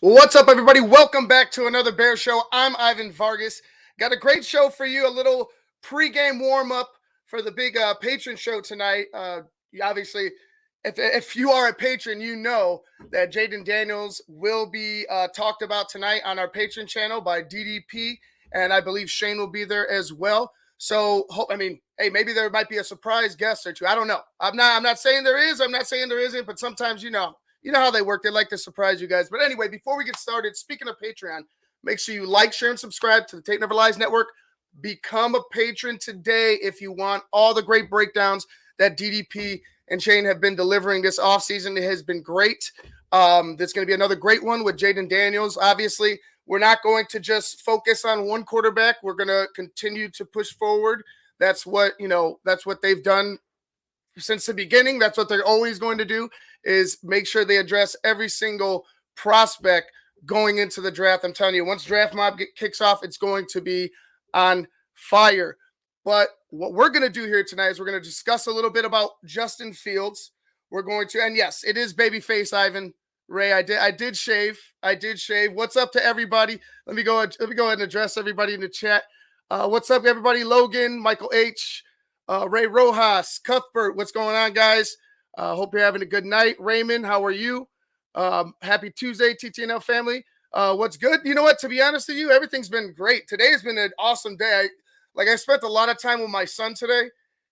What's up, everybody? Welcome back to another Bear Show. I'm Ivan Vargas. Got a great show for you. A little pregame warm up for the big patron show tonight. Obviously, if you are a patron, you know that Jaden Daniels will be talked about tonight on our patron channel by DDP, and I believe Shane will be there as well. So, hey, maybe there might be a surprise guest or two. I don't know. I'm not saying there is. I'm not saying there isn't. But sometimes, you know how they work. They like to surprise you guys. But anyway, before we get started, speaking of Patreon, make sure you like, share, and subscribe to the Tape Never Lies Network. Become a patron today if you want all the great breakdowns that DDP and Shane have been delivering this offseason. It has been great. There's going to be another great one with Jaden Daniels. Obviously, we're not going to just focus on one quarterback. We're going to continue to push forward. That's what they've done since the beginning. That's what they're always going to do, is make sure they address every single prospect going into the draft. I'm telling you, once Draft Mob kicks off, it's going to be on fire. But what we're going to do here tonight is we're going to discuss a little bit about Justin Fields. We're going to, and yes, it is babyface Ivan Ray. I did shave. What's up to everybody? Let me go ahead and address everybody in the chat. What's up, everybody? Logan, Michael H., Ray Rojas, Cuthbert, what's going on, guys? Hope you're having a good night. Raymond, how are you? Happy Tuesday, TTNL family. What's good? You know what? To be honest with you, everything's been great. Today has been an awesome day. I spent a lot of time with my son today.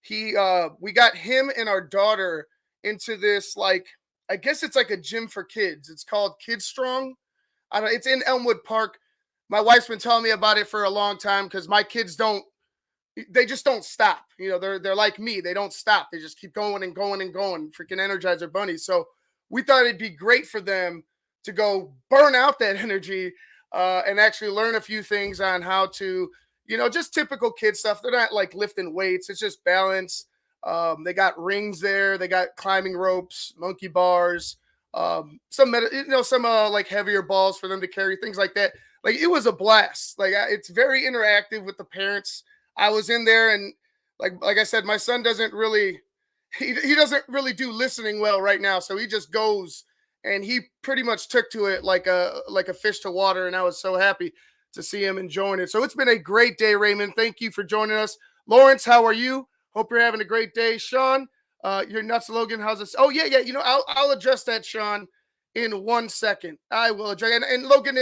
We got him and our daughter into this, I guess it's like a gym for kids. It's called Kids Strong. It's in Elmwood Park. My wife's been telling me about it for a long time because my kids they just don't stop. They're like me. They don't stop. They just keep going and going and going. Freaking Energizer bunnies. So we thought it'd be great for them to go burn out that energy and actually learn a few things on how to, just typical kid stuff. They're not like lifting weights. It's just balance. They got rings there. They got climbing ropes, monkey bars, some like heavier balls for them to carry, things like that. Like, it was a blast. It's very interactive with the parents. I was in there, and like I said, my son doesn't really he doesn't really do listening well right now, so he just goes, and he pretty much took to it like a fish to water, and I was so happy to see him enjoying it. So it's been a great day, Raymond. Thank you for joining us. Lawrence, how are you? Hope you're having a great day. Sean, you're nuts. Logan, how's this? Oh, yeah. I'll address that, Sean, in 1 second. I will address. And Logan,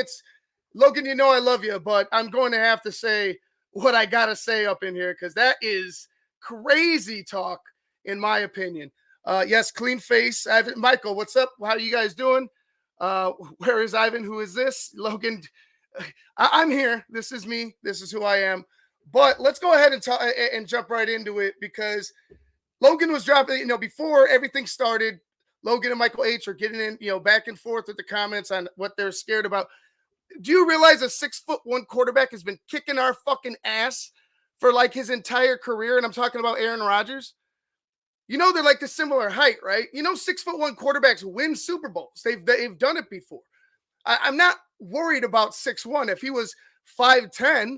Logan, I love you, but I'm going to have to say what I got to say up in here, because that is crazy talk, in my opinion. Yes, clean face. Michael, what's up? How are you guys doing? Where is Ivan? Who is this? Logan, I'm here. This is me. This is who I am. But let's go ahead and jump right into it, because Logan was dropping, before everything started, Logan and Michael H. are getting in, back and forth with the comments on what they're scared about. Do you realize a 6'1" quarterback has been kicking our fucking ass for like his entire career? And I'm talking about Aaron Rodgers. They're like the similar height, right? 6'1" quarterbacks win Super Bowls. They've done it before. I'm not worried about 6'1". If he was 5'10",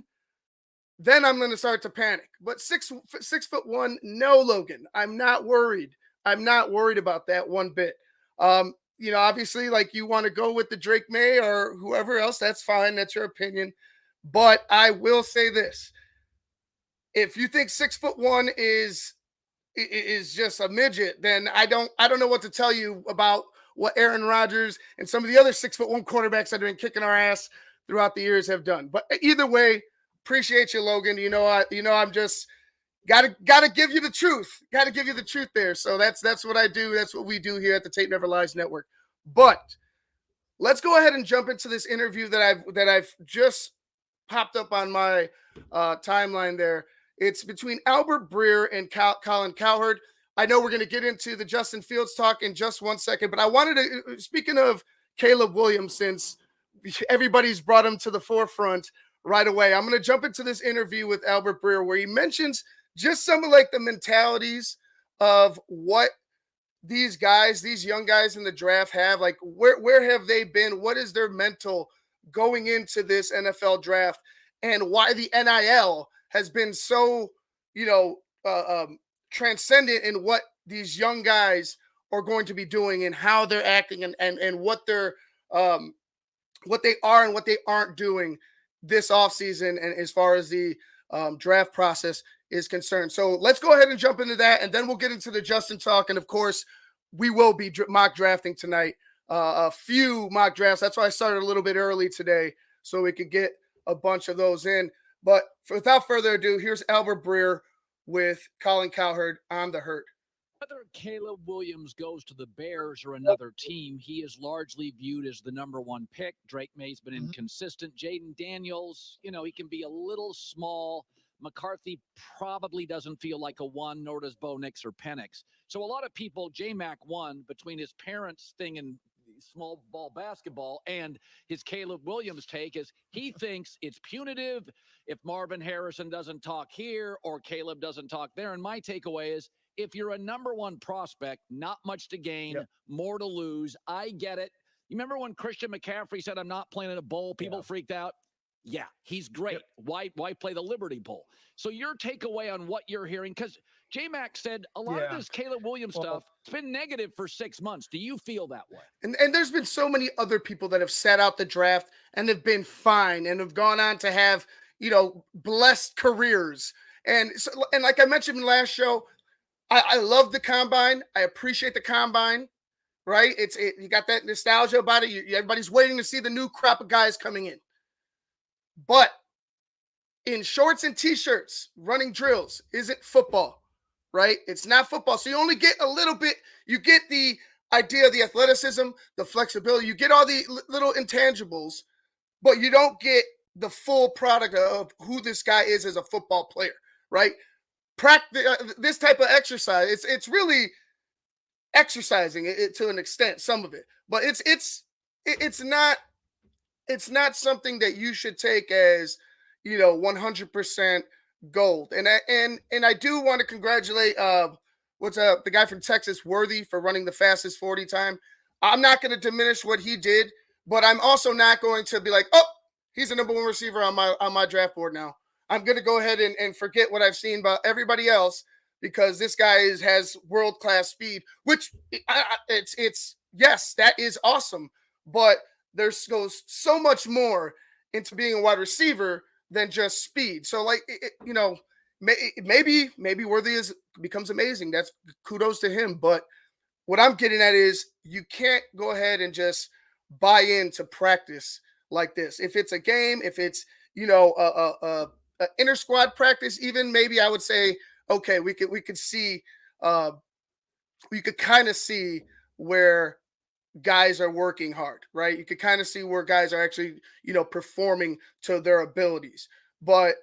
then I'm going to start to panic. But 6'1", no, Logan. I'm not worried. I'm not worried about that one bit. Obviously, like, you want to go with the Drake May or whoever else, that's fine. That's your opinion. But I will say this. If you think 6'1" is just a midget, then I don't know what to tell you about what Aaron Rodgers and some of the other 6'1" quarterbacks that have been kicking our ass throughout the years have done. But either way, appreciate you, Logan. I'm just gotta give you the truth. Gotta give you the truth there. So that's what I do. That's what we do here at the Tape Never Lies Network. But let's go ahead and jump into this interview that I've just popped up on my timeline there. It's between Albert Breer and Colin Cowherd. I know we're going to get into the Justin Fields talk in just 1 second, but I wanted to, speaking of Caleb Williams, since everybody's brought him to the forefront right away, I'm going to jump into this interview with Albert Breer, where he mentions just some of like the mentalities of what these young guys in the draft have. Like, where have they been? What is their mental going into this NFL draft, and why the NIL has been so, transcendent in what these young guys are going to be doing and how they're acting and what they're what they are and what they aren't doing this offseason and as far as the draft process is concerned. So let's go ahead and jump into that, and then we'll get into the Justin talk. And of course, we will be mock drafting tonight. A few mock drafts. That's why I started a little bit early today so we could get a bunch of those in. But without further ado, here's Albert Breer with Colin Cowherd on the herd. Whether Caleb Williams goes to the Bears or another team, he is largely viewed as the number one pick. Drake May's been inconsistent. Jaden Daniels, he can be a little small. McCarthy probably doesn't feel like a one, nor does Bo Nix or Penix. So a lot of people, J-Mac won between his parents' thing in small ball basketball and his Caleb Williams take is he thinks it's punitive if Marvin Harrison doesn't talk here or Caleb doesn't talk there. And my takeaway is, if you're a number one prospect, not much to gain, more to lose. I get it. You remember when Christian McCaffrey said, I'm not playing at a bowl? People freaked out. Yeah, he's great. Why play the Liberty Bowl? So your takeaway on what you're hearing, because J-Mac said a lot of this Caleb Williams stuff, it's been negative for 6 months. Do you feel that way? And there's been so many other people that have sat out the draft and have been fine and have gone on to have, blessed careers. And like I mentioned in the last show, I love the combine. I appreciate the combine, right? You got that nostalgia about it. Everybody's waiting to see the new crop of guys coming in. But in shorts and t-shirts, running drills isn't football, right? It's not football. So you only get a little bit. You get the idea of the athleticism, the flexibility. You get all the little intangibles, but you don't get the full product of who this guy is as a football player, right? Practice this type of exercise. It's really exercising it to an extent, some of it, but it's not something that you should take as 100% gold. And I do want to congratulate the guy from Texas, Worthy, for running the fastest 40 time. I'm not going to diminish what he did, but I'm also not going to be like, oh, he's the number one receiver on my draft board now. I'm going to go ahead and forget what I've seen about everybody else because this guy has world-class speed, which it's yes, that is awesome. But there goes so much more into being a wide receiver than just speed. So maybe Worthy becomes amazing. That's kudos to him. But what I'm getting at is you can't go ahead and just buy into practice like this. If it's a game, if it's a inter squad practice, even maybe I would say, okay, we could see, we could kind of see where guys are working hard, right? You could kind of see where guys are actually, performing to their abilities. But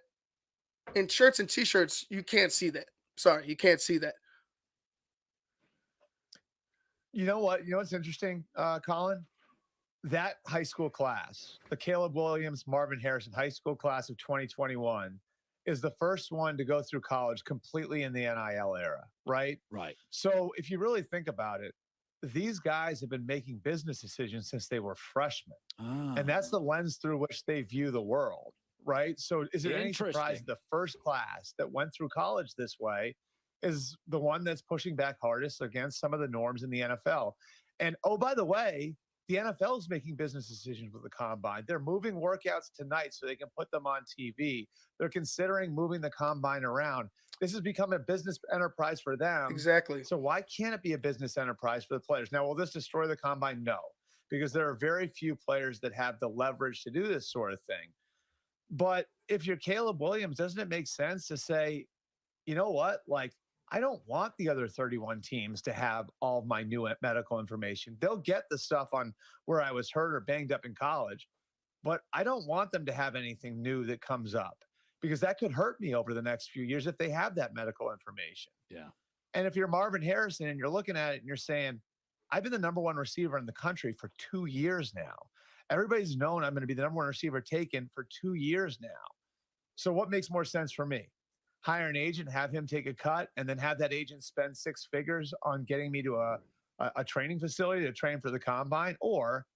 in shirts and t-shirts, you can't see that. Sorry, you can't see that. You know what? You know what's interesting, Colin? That high school class, the Caleb Williams, Marvin Harrison high school class of 2021, is the first one to go through college completely in the NIL era, right? Right. So if you really think about it, these guys have been making business decisions since they were freshmen. And that's the lens through which they view the world, right? So is it any surprise the first class that went through college this way is the one that's pushing back hardest against some of the norms in the NFL? And oh, by the way, the NFL is making business decisions with the combine. They're moving workouts tonight so they can put them on TV. They're considering moving the combine around. This has become a business enterprise for them. Exactly. So why can't it be a business enterprise for the players? Now, will this destroy the combine? No, because there are very few players that have the leverage to do this sort of thing. But if you're Caleb Williams, doesn't it make sense to say, you know what, like, I don't want the other 31 teams to have all of my new medical information. They'll get the stuff on where I was hurt or banged up in college, but I don't want them to have anything new that comes up because that could hurt me over the next few years if they have that medical information. Yeah. And if you're Marvin Harrison and you're looking at it and you're saying, I've been the number one receiver in the country for 2 years now. Everybody's known I'm going to be the number one receiver taken for 2 years now. So what makes more sense for me? Hire an agent, have him take a cut, and then have that agent spend 6 figures on getting me to a training facility to train for the combine? Or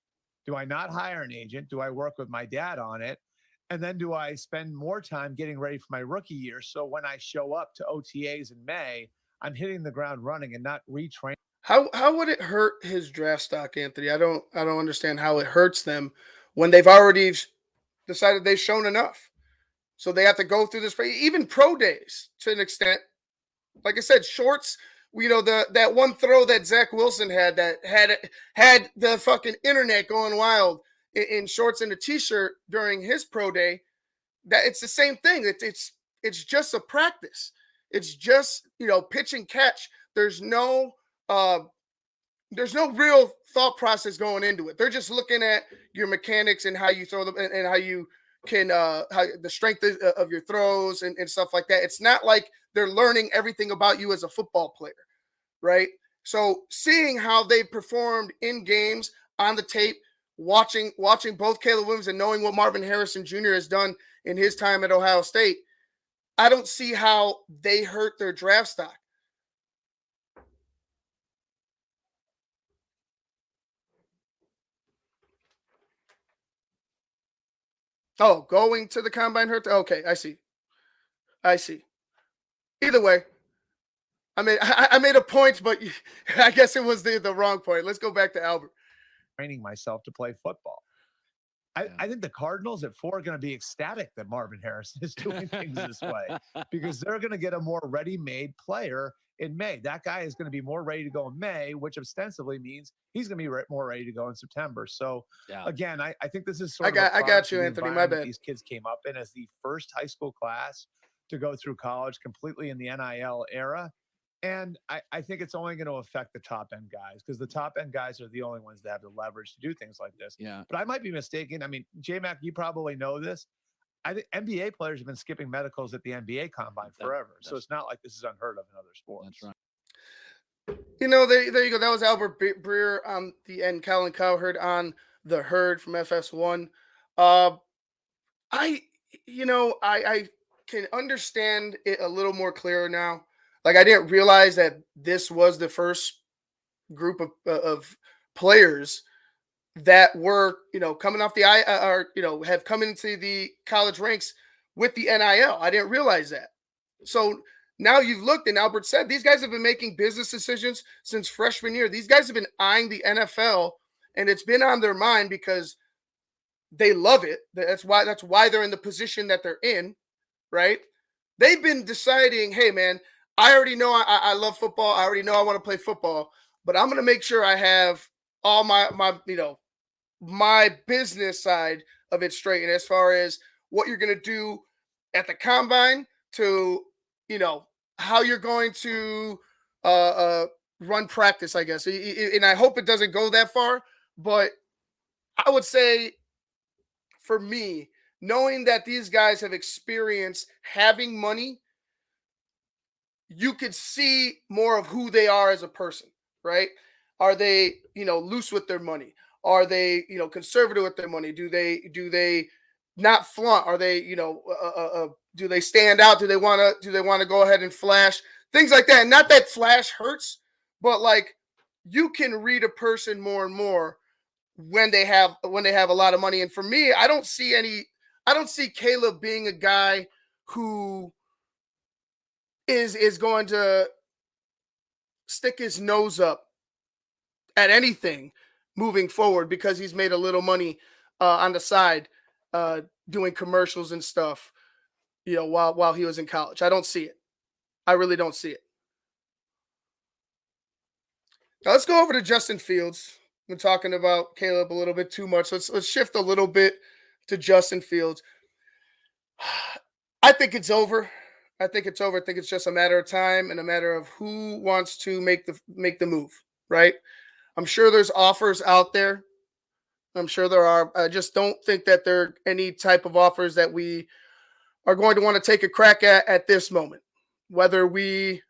do I not hire an agent? Do I work with my dad on it? And then do I spend more time getting ready for my rookie year so when I show up to OTAs in May, I'm hitting the ground running and not retraining? How would it hurt his draft stock, Anthony? I don't understand how it hurts them when they've already decided they've shown enough. So they have to go through this, even pro days to an extent. Like I said, shorts. That one throw that Zach Wilson had that had the fucking internet going wild in shorts and a t-shirt during his pro day. That it's the same thing. It's just a practice. It's just pitch and catch. There's no real thought process going into it. They're just looking at your mechanics and how you throw them and how you can how the strength of your throws and stuff like that. It's not like they're learning everything about you as a football player, right? So seeing how they performed in games on the tape, watching both Caleb Williams and knowing what Marvin Harrison Jr. has done in his time at Ohio State, I don't see how they hurt their draft stock. Oh, going to the combine hurt? Okay, I see. Either way, I made a point, but I guess it was the wrong point. Let's go back to Albert. Training myself to play football. I think the Cardinals at 4 are going to be ecstatic that Marvin Harrison is doing things this way because they're going to get a more ready-made player in May. That guy is going to be more ready to go in May, which ostensibly means he's going to be more ready to go in September. So, again, I think this is sort of I got you, Anthony. My bad. These kids came up in as the first high school class to go through college completely in the NIL era. And I think it's only going to affect the top end guys because the top end guys are the only ones that have the leverage to do things like this. Yeah. But I might be mistaken. I mean, J-Mac, you probably know this. I think NBA players have been skipping medicals at the NBA combine forever. So it's not like this is unheard of in other sports. That's right. There you go. That was Albert Breer on the end. Colin Cowherd on the Herd from FS1. I can understand it a little more clearer now. Like I didn't realize that this was the first group of players that were coming off the have come into the college ranks with the NIL. I didn't realize that. So now you've looked, and Albert said these guys have been making business decisions since freshman year. These guys have been eyeing the NFL, and it's been on their mind because they love it. That's why they're in the position that they're in, right? They've been deciding, hey man, I already know I love football. I already know I want to play football, but I'm going to make sure I have all my business side of it straight. And as far as what you're going to do at the combine to, how you're going to run practice, I guess. And I hope it doesn't go that far, but I would say for me, knowing that these guys have experienced having money, you could see more of who they are as a person, right? Are they, loose with their money? Are they, conservative with their money? Do they not flaunt? Are they, do they stand out? Do they want to go ahead and flash? Things like that. Not that flash hurts, but like you can read a person more and more when they have a lot of money. And for me, I don't see Caleb being a guy who is going to stick his nose up at anything moving forward because he's made a little money on the side doing commercials and stuff, while he was in college. I don't see it. I really don't see it. Now let's go over to Justin Fields. We're talking about Caleb a little bit too much. Let's shift a little bit to Justin Fields. I think it's over. I think it's just a matter of time and a matter of who wants to make the move, right? I'm sure there's offers out there. I'm sure there are. I just don't think that there are any type of offers that we are going to want to take a crack at this moment. Whether we,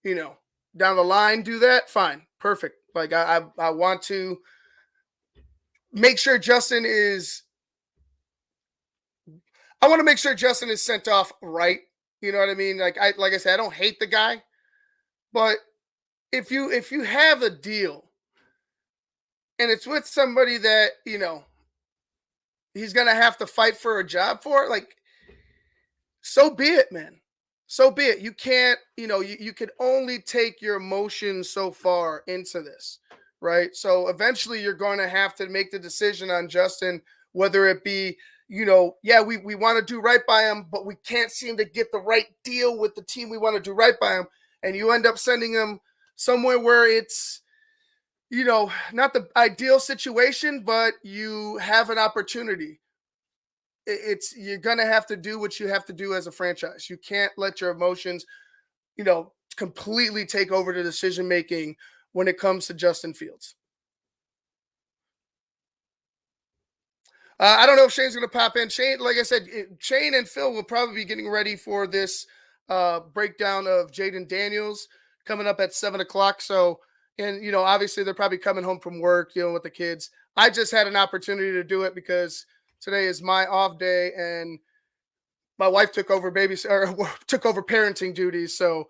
down the line do that, fine, perfect. Like I want to make sure Justin is sent off right. You know what I mean? Like I said, I don't hate the guy, but if you have a deal and it's with somebody that, he's going to have to fight for a job for, like, so be it, man. So be it. You can't, you can only take your emotions so far into this, right? So eventually you're going to have to make the decision on Justin whether it be, we want to do right by him, but we can't seem to get the right deal with the team we want to do right by him. And you end up sending him somewhere where it's, not the ideal situation, but you have an opportunity. You're going to have to do what you have to do as a franchise. You can't let your emotions, completely take over the decision making when it comes to Justin Fields. I don't know if Shane's going to pop in. Shane, like I said, Shane and Phil will probably be getting ready for this breakdown of Jaden Daniels coming up at 7:00. So, and obviously they're probably coming home from work, dealing with the kids. I just had an opportunity to do it because today is my off day, and my wife took over took over parenting duties. So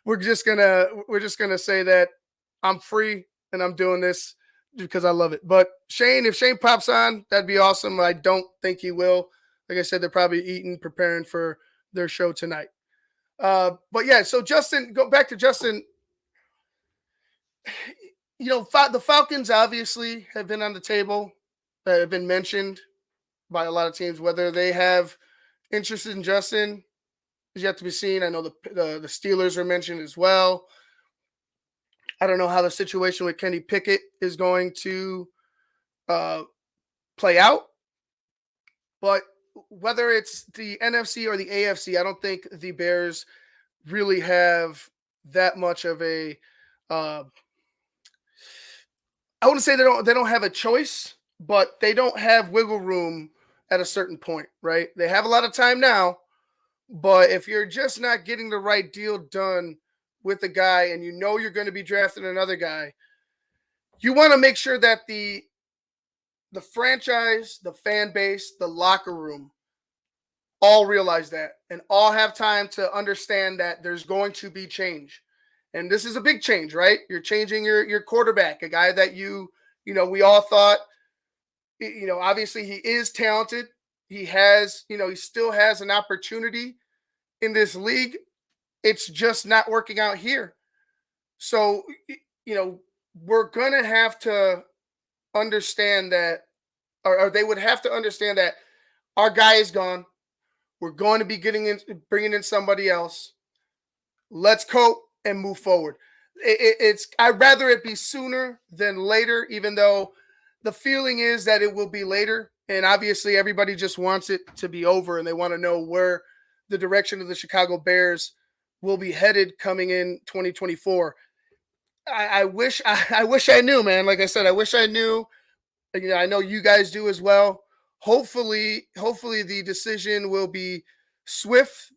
we're just gonna say that I'm free and I'm doing this because I love it. But Shane, if Shane pops on, that'd be awesome. I don't think he will. Like I said, they're probably eating, preparing for their show tonight. But yeah, so Justin, go back to Justin. The Falcons obviously have been on the table, that have been mentioned by a lot of teams. Whether they have interest in Justin is yet to be seen. I know the Steelers are mentioned as well. I don't know how the situation with Kenny Pickett is going to play out. But whether it's the NFC or the AFC, I don't think the Bears really have that much of a I wouldn't say they don't have a choice, but they don't have wiggle room at a certain point, right? They have a lot of time now, but if you're just not getting the right deal done with a guy and you're going to be drafting another guy, you want to make sure that the franchise, the fan base, the locker room all realize that and all have time to understand that there's going to be change. And this is a big change, right? You're changing your quarterback, a guy that we all thought, obviously he is talented. He has, he still has an opportunity in this league. It's just not working out here. So, we're going to have to understand that, or they would have to understand that our guy is gone. We're going to be bringing in somebody else. Let's cope and move forward. I'd rather it be sooner than later, even though the feeling is that it will be later. And obviously everybody just wants it to be over, and they want to know where the direction of the Chicago Bears will be headed coming in 2024. I wish I knew, man. Like I said, I wish I knew. I know you guys do as well. Hopefully the decision will be swift.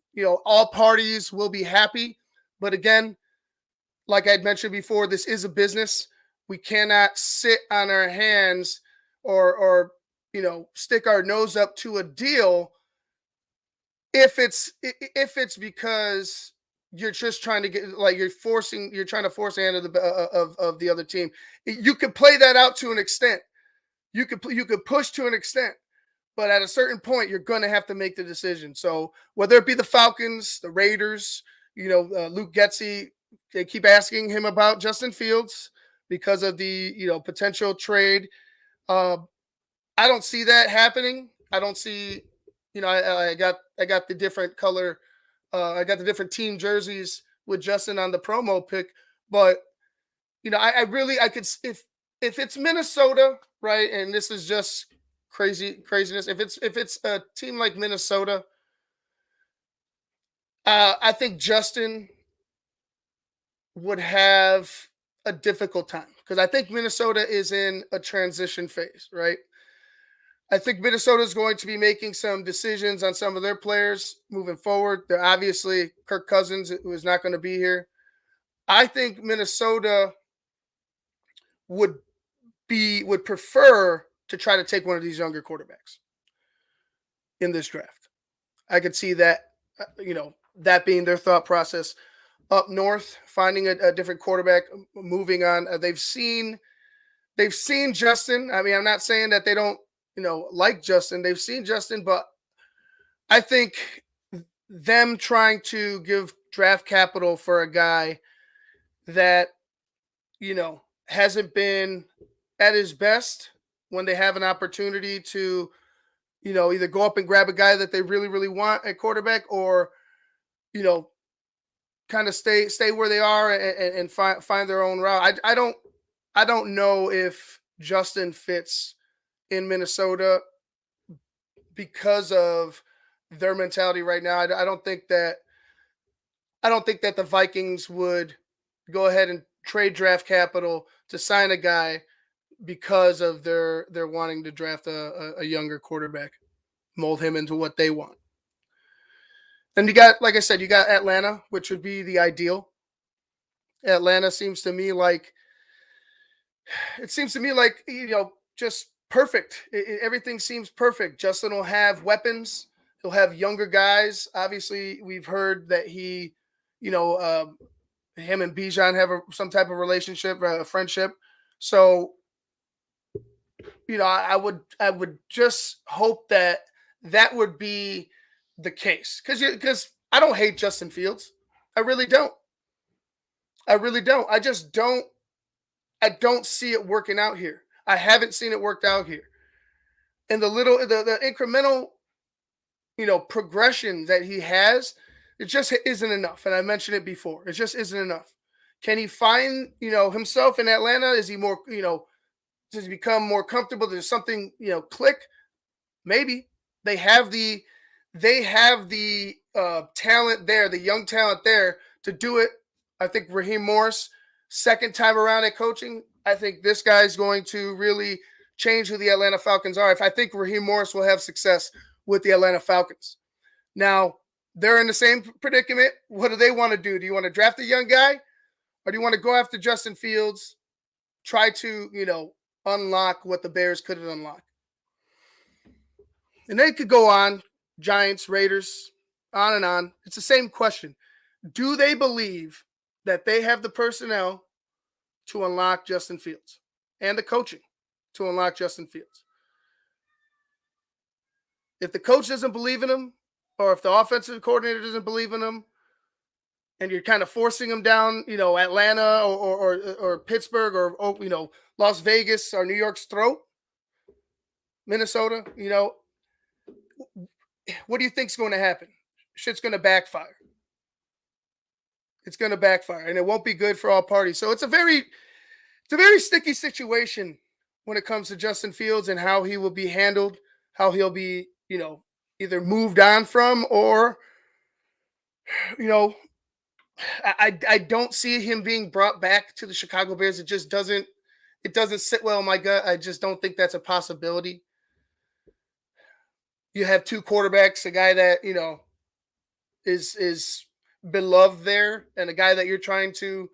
All parties will be happy. But again, like I'd mentioned before, this is a business. We cannot sit on our hands or stick our nose up to a deal if it's because you're just trying to get, like, you're trying to force the hand of the other team. You could play that out to an extent. You could push to an extent, but at a certain point, you're going to have to make the decision. So whether it be the Falcons, the Raiders, Luke Getsy, they keep asking him about Justin Fields because of the potential trade. I don't see that happening. I don't see. I got the different color. I got the different team jerseys with Justin on the promo pick, but I could, if it's Minnesota, right? And this is just craziness. If it's a team like Minnesota, I think Justin would have a difficult time because I think Minnesota is in a transition phase, right? I think Minnesota is going to be making some decisions on some of their players moving forward. They're obviously Kirk Cousins, who is not going to be here. I think Minnesota would prefer to try to take one of these younger quarterbacks in this draft. I could see that, that being their thought process. Up north, finding a different quarterback, moving on. They've seen Justin. I mean, I'm not saying that they don't, like Justin. They've seen Justin, but I think them trying to give draft capital for a guy that, hasn't been at his best when they have an opportunity to, either go up and grab a guy that they really, really want at quarterback, or, kind of stay where they are and find their own route. I don't know if Justin fits in Minnesota because of their mentality right now. I don't think that the Vikings would go ahead and trade draft capital to sign a guy because of their wanting to draft a younger quarterback, mold him into what they want. And you got, like I said, you got Atlanta, which would be the ideal. Atlanta seems to me like just perfect. Everything seems perfect. Justin will have weapons. He'll have younger guys. Obviously, we've heard that he, him and Bijan have some type of relationship, a friendship. So, I would just hope that would be the case, because I don't hate Justin Fields. I really don't. I really don't. I don't see it working out here. I haven't seen it worked out here. And the incremental, progression that he has, it just isn't enough. And I mentioned it before. It just isn't enough. Can he find, himself in Atlanta? Is he more, does he become more comfortable? Does something, click? Maybe. They have the talent there, the young talent there to do it. I think Raheem Morris, second time around at coaching, I think this guy's going to really change who the Atlanta Falcons are. If I think Raheem Morris will have success with the Atlanta Falcons. Now, they're in the same predicament. What do they want to do? Do you want to draft a young guy, or do you want to go after Justin Fields, try to, unlock what the Bears couldn't unlock? And they could go on, Giants, Raiders, on and on. It's the same question. Do they believe that they have the personnel to unlock Justin Fields and the coaching to unlock Justin Fields? If the coach doesn't believe in him, or if the offensive coordinator doesn't believe in him, and you're kind of forcing him down, Atlanta or Pittsburgh or Las Vegas or New York's throat, Minnesota, what do you think's going to happen? Shit's going to backfire. It's going to backfire, and it won't be good for all parties. So it's a very sticky situation when it comes to Justin Fields and how he will be handled, how he'll be, either moved on from, or, I don't see him being brought back to the Chicago Bears. It doesn't sit well in my gut. I just don't think that's a possibility. You have two quarterbacks, a guy that, is beloved there, and a guy that you're trying to,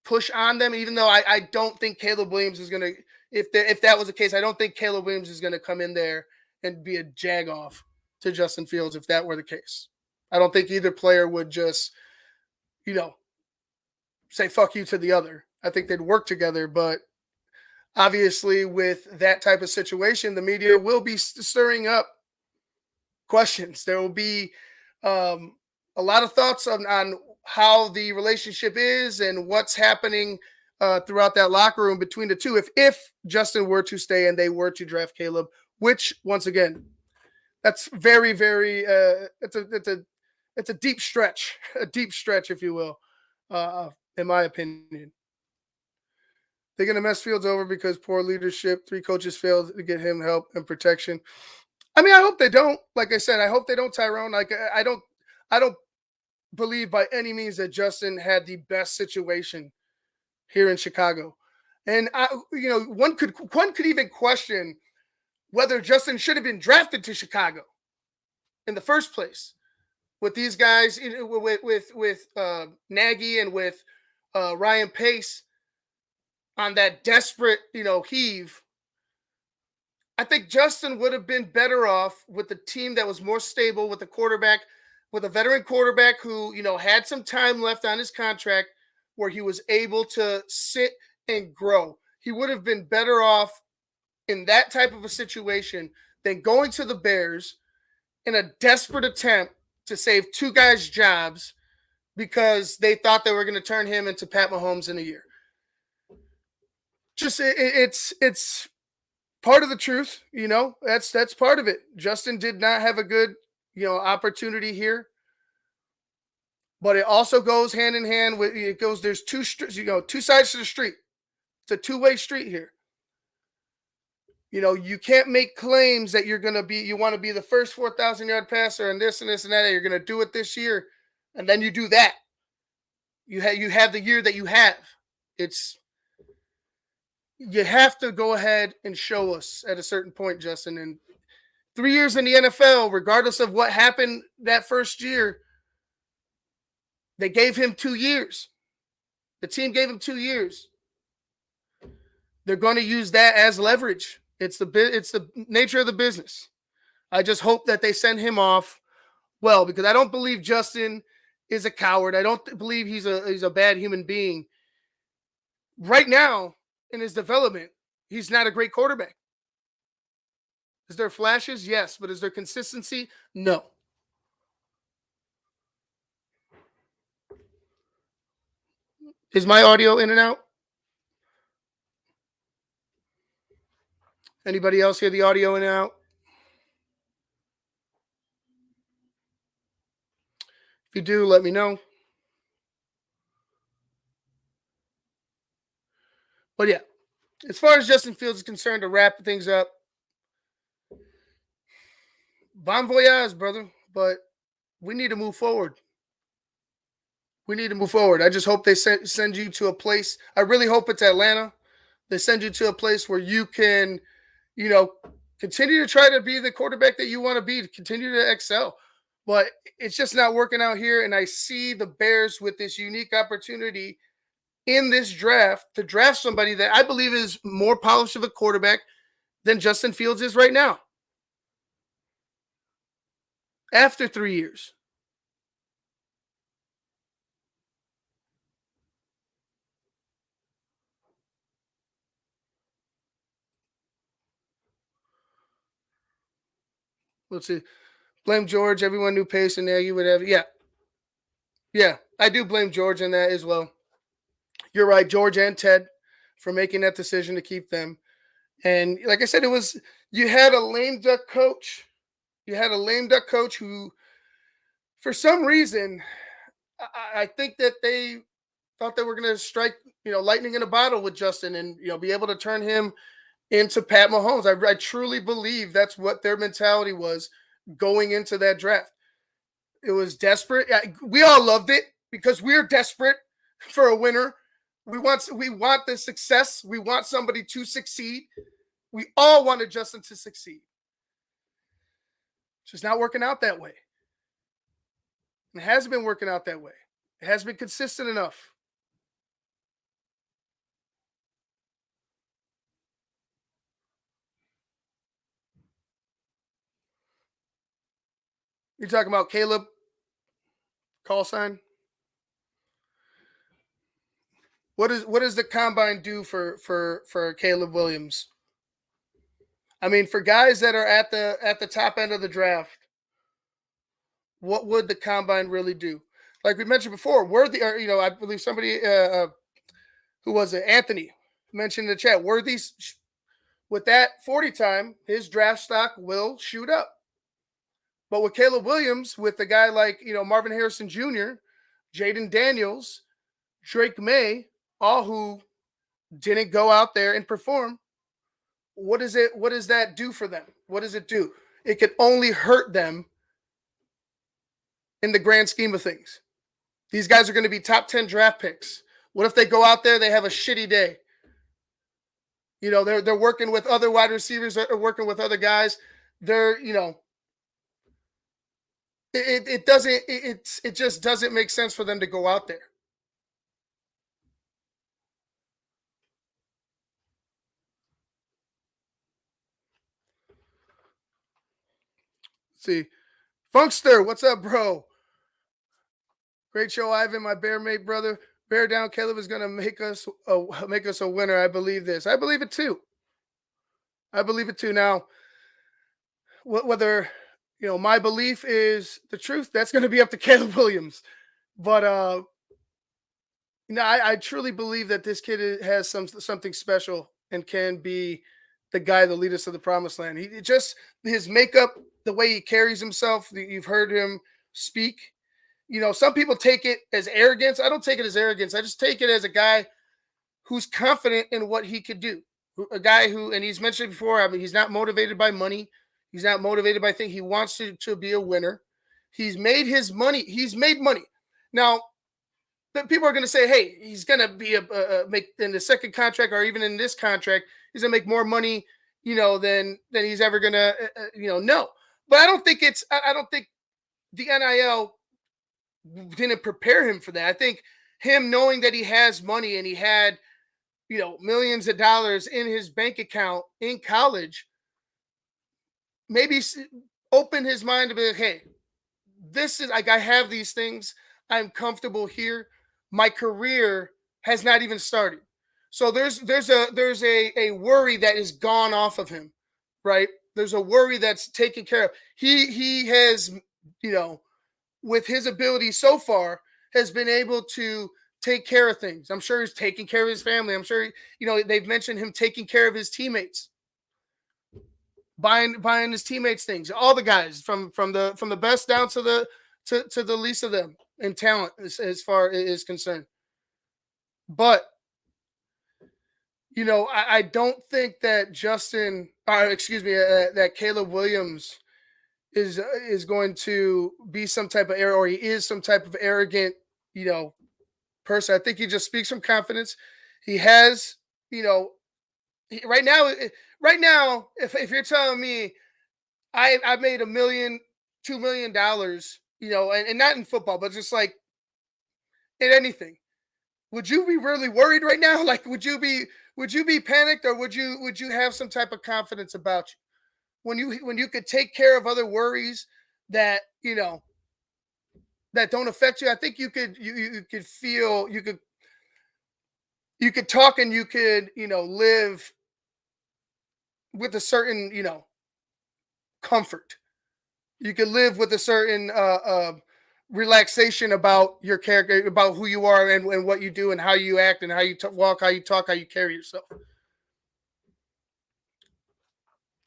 push on them, even though I don't think Caleb Williams is going to, if that was the case, I don't think Caleb Williams is going to come in there and be a jag-off to Justin Fields if that were the case. I don't think either player would just, say fuck you to the other. I think they'd work together, but obviously with that type of situation, the media will be stirring up questions. There will be a lot of thoughts on how the relationship is and what's happening throughout that locker room between the two. If Justin were to stay and they were to draft Caleb, which once again, that's very, very it's a deep stretch, if you will, in my opinion. They're going to mess Fields over because poor leadership. 3 coaches failed to get him help and protection. I mean, I hope they don't. Like I said, I hope they don't, Tyrone. Like I don't believe by any means that Justin had the best situation here in Chicago. And one could even question whether Justin should have been drafted to Chicago in the first place. With these guys, with Nagy and with Ryan Pace on that desperate, heave, I think Justin would have been better off with the team that was more stable, with a quarterback, with a veteran quarterback who, had some time left on his contract where he was able to sit and grow. He would have been better off in that type of a situation than going to the Bears in a desperate attempt to save 2 guys' jobs because they thought they were going to turn him into Pat Mahomes in a year. just it's part of the truth. That's part of it. Justin did not have a good opportunity here, but it also goes hand in hand with it goes. There's two sides to the street. It's a two-way street here. You can't make claims that you want to be the first 4,000-yard passer and this and this and that. You're going to do it this year, and then you do that. You have the year that you have. You have to go ahead and show us at a certain point, Justin. And 3 years in the NFL, regardless of what happened that first year, they gave him 2 years. The team gave him 2 years. They're going to use that as leverage. It's the nature of the business. I just hope that they send him off well, because I don't believe Justin is a coward. I don't believe he's a bad human being. Right now in his development, he's not a great quarterback. Is there flashes? Yes, but is there consistency? No. Is my audio in and out? Anybody else hear the audio in and out? If you do, let me know. But yeah, as far as Justin Fields is concerned, to wrap things up, bon voyage, brother. But we need to move forward. I just hope they send you to a place. I really hope it's Atlanta. They send you to a place where you can, continue to try to be the quarterback that you want to be, to continue to excel. But it's just not working out here. And I see the Bears with this unique opportunity in this draft to draft somebody that I believe is more polished of a quarterback than Justin Fields is right now. After 3 years. Let's see. Blame George. Everyone knew Pace and Nagy, whatever. Yeah. Yeah, I do blame George in that as well. You're right, George and Ted, for making that decision to keep them. And like I said, you had a lame duck coach. You had a lame duck coach who, for some reason, I think that they thought they were going to strike, lightning in a bottle with Justin and, be able to turn him into Pat Mahomes. I truly believe that's what their mentality was going into that draft. It was desperate. We all loved it because we're desperate for a winner. We want the success. We want somebody to succeed. We all wanted Justin to succeed. It's just not working out that way. It hasn't been working out that way. It hasn't been consistent enough. You're talking about Caleb? Call sign? What does the combine do for Caleb Williams? I mean, for guys that are at the top end of the draft, what would the combine really do? Like we mentioned before, I believe somebody who was it, Anthony, mentioned in the chat, Worthy's with that 40 time, his draft stock will shoot up. But with Caleb Williams, with a guy like Marvin Harrison Jr., Jaden Daniels, Drake May, all who didn't go out there and perform, what does that do for them? What does it do? It could only hurt them in the grand scheme of things. These guys are going to be top 10 draft picks. What if they go out there, they have a shitty day? They're working with other wide receivers, they're working with other guys. It just doesn't make sense for them to go out there. Let's see. Funkster, what's up, bro? Great show, Ivan, my bear mate brother. Bear down, Caleb is gonna make us a winner. I believe this. I believe it too. Now, whether my belief is the truth, that's going to be up to Caleb Williams. But I truly believe that this kid has something special and can be the guy that lead us to the promised land. He just his makeup, the way he carries himself. You've heard him speak. Some people take it as arrogance. I don't take it as arrogance. I just take it as a guy who's confident in what he could do. A guy who, and he's mentioned before, I mean, he's not motivated by money. He's not motivated by things. He wants to be a winner. He's made his money. He's made money. Now, people are going to say, hey, he's going to be make in the second contract or even in this contract, he's going to make more money, than he's ever going to, no. But I don't think I don't think the NIL didn't prepare him for that. I think him knowing that he has money and he had, millions of dollars in his bank account in college, maybe open his mind to be like, hey, this is like, I have these things. I'm comfortable here. My career has not even started. So there's a worry that is gone off of him, right? There's a worry that's taken care of. He has, with his ability so far, has been able to take care of things. I'm sure he's taking care of his family. I'm sure, they've mentioned him taking care of his teammates, buying his teammates things. All the guys from the best down to the least of them in talent as far as concerned. But I don't think that that Caleb Williams is going to be some type of or he is some type of arrogant, person. I think he just speaks from confidence. He has, right now, if you're telling me I made $1 million, $2 million, and not in football, but just like in anything, would you be really worried right now? Like, would you be panicked, or would you have some type of confidence about you when you could take care of other worries that that don't affect you? I think you could feel, you could talk, and you could live with a certain comfort. You could live with a certain relaxation about your character, about who you are, and what you do, and how you act, and how you walk, how you talk, how you carry yourself.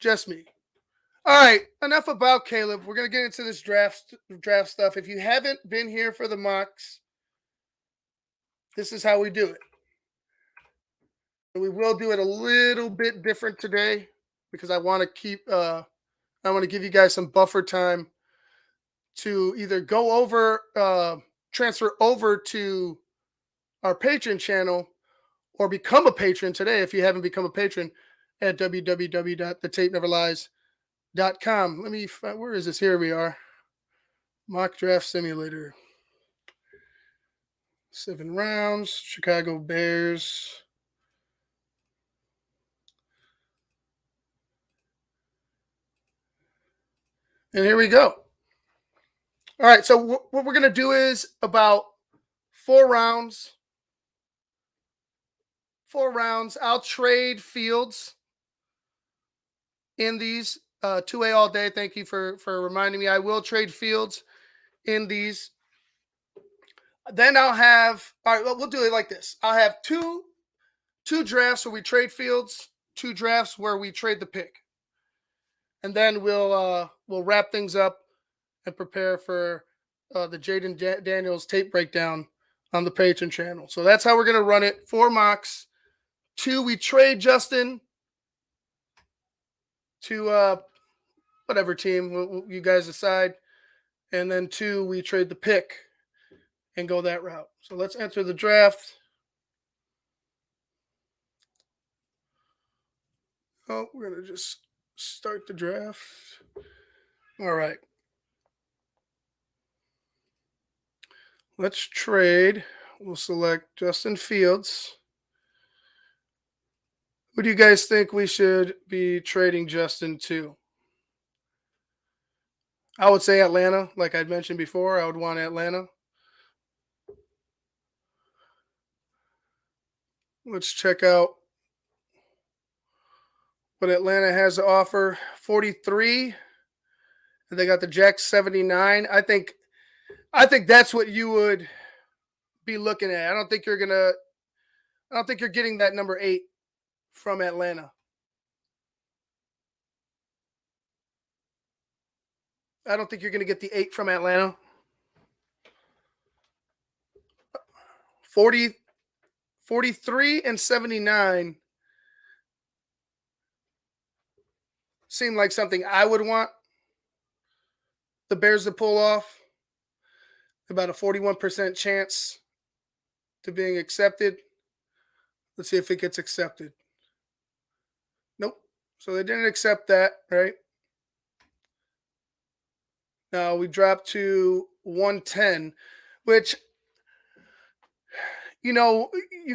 Just me. All right, enough about Caleb. We're gonna get into this draft stuff. If you haven't been here for the mocks, this is how we do it. And we will do it a little bit different today because I want to give you guys some buffer time to either go over, transfer over to our Patreon channel, or become a patron today if you haven't become a patron at www.thetapeneverlies.com. Let me find, where is this? Here we are. Mock draft simulator. 7 rounds. Chicago Bears. And here we go. All right. So what we're going to do is about 4 rounds. 4 rounds. I'll trade Fields in these. 2A all day. Thank you for reminding me. I will trade Fields in these. Then I'll have, all right, we'll do it like this. I'll have two drafts where we trade Fields, 2 drafts where we trade the pick. And then we'll wrap things up and prepare for the Jaden Daniels tape breakdown on the Patreon channel. So that's how we're going to run it. 4 mocks. 2, we trade Justin to whatever team you guys decide. And then 2, we trade the pick and go that route. So let's enter the draft. Oh, we're going to just start the draft. All right. Let's trade. We'll select Justin Fields. Who do you guys think we should be trading Justin to? I would say Atlanta. Like I'd mentioned before, I would want Atlanta. Let's check out what Atlanta has to offer. 43. And they got the Jacks 79. I think that's what you would be looking at. I don't think you're getting that number 8 from Atlanta. I don't think you're going to get the 8 from Atlanta. 43 and 79 seem like something I would want the Bears to pull off. About a 41% chance to being accepted. Let's see if it gets accepted. Nope. So they didn't accept that, right? Now we dropped to 110, which, you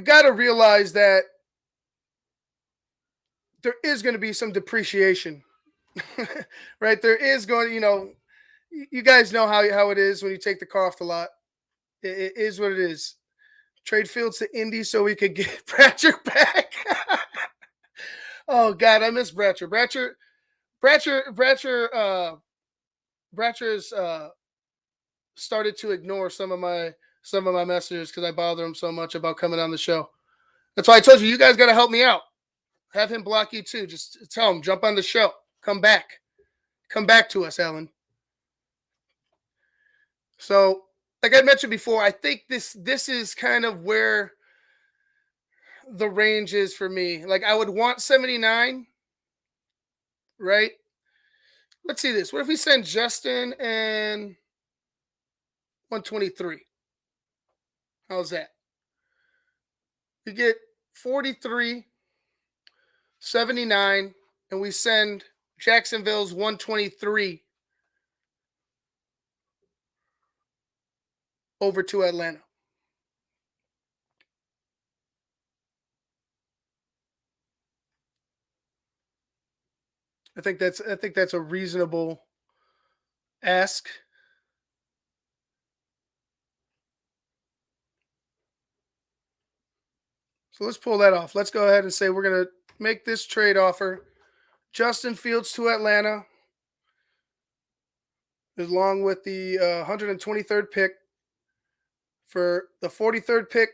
got to realize that there is going to be some depreciation, right? There is going to, you guys know how it is when you take the car off the lot. It is what it is. Trade Fields to Indy so we could get Bratcher back. Oh God, I miss Bratcher. Bratcher's started to ignore some of my messages because I bother him so much about coming on the show. That's why I told you guys got to help me out. Have him block you too. Just tell him, jump on the show. Come back to us, Alan. So, like I mentioned before, I think this is kind of where the range is for me. Like I would want 79, right? Let's see this. What if we send Justin and 123? How's that? We get 43, 79, and we send Jacksonville's 123 over to Atlanta. I think that's a reasonable ask. So let's pull that off. Let's go ahead and say we're going to make this trade offer. Justin Fields to Atlanta, along with the 123rd pick for the 43rd pick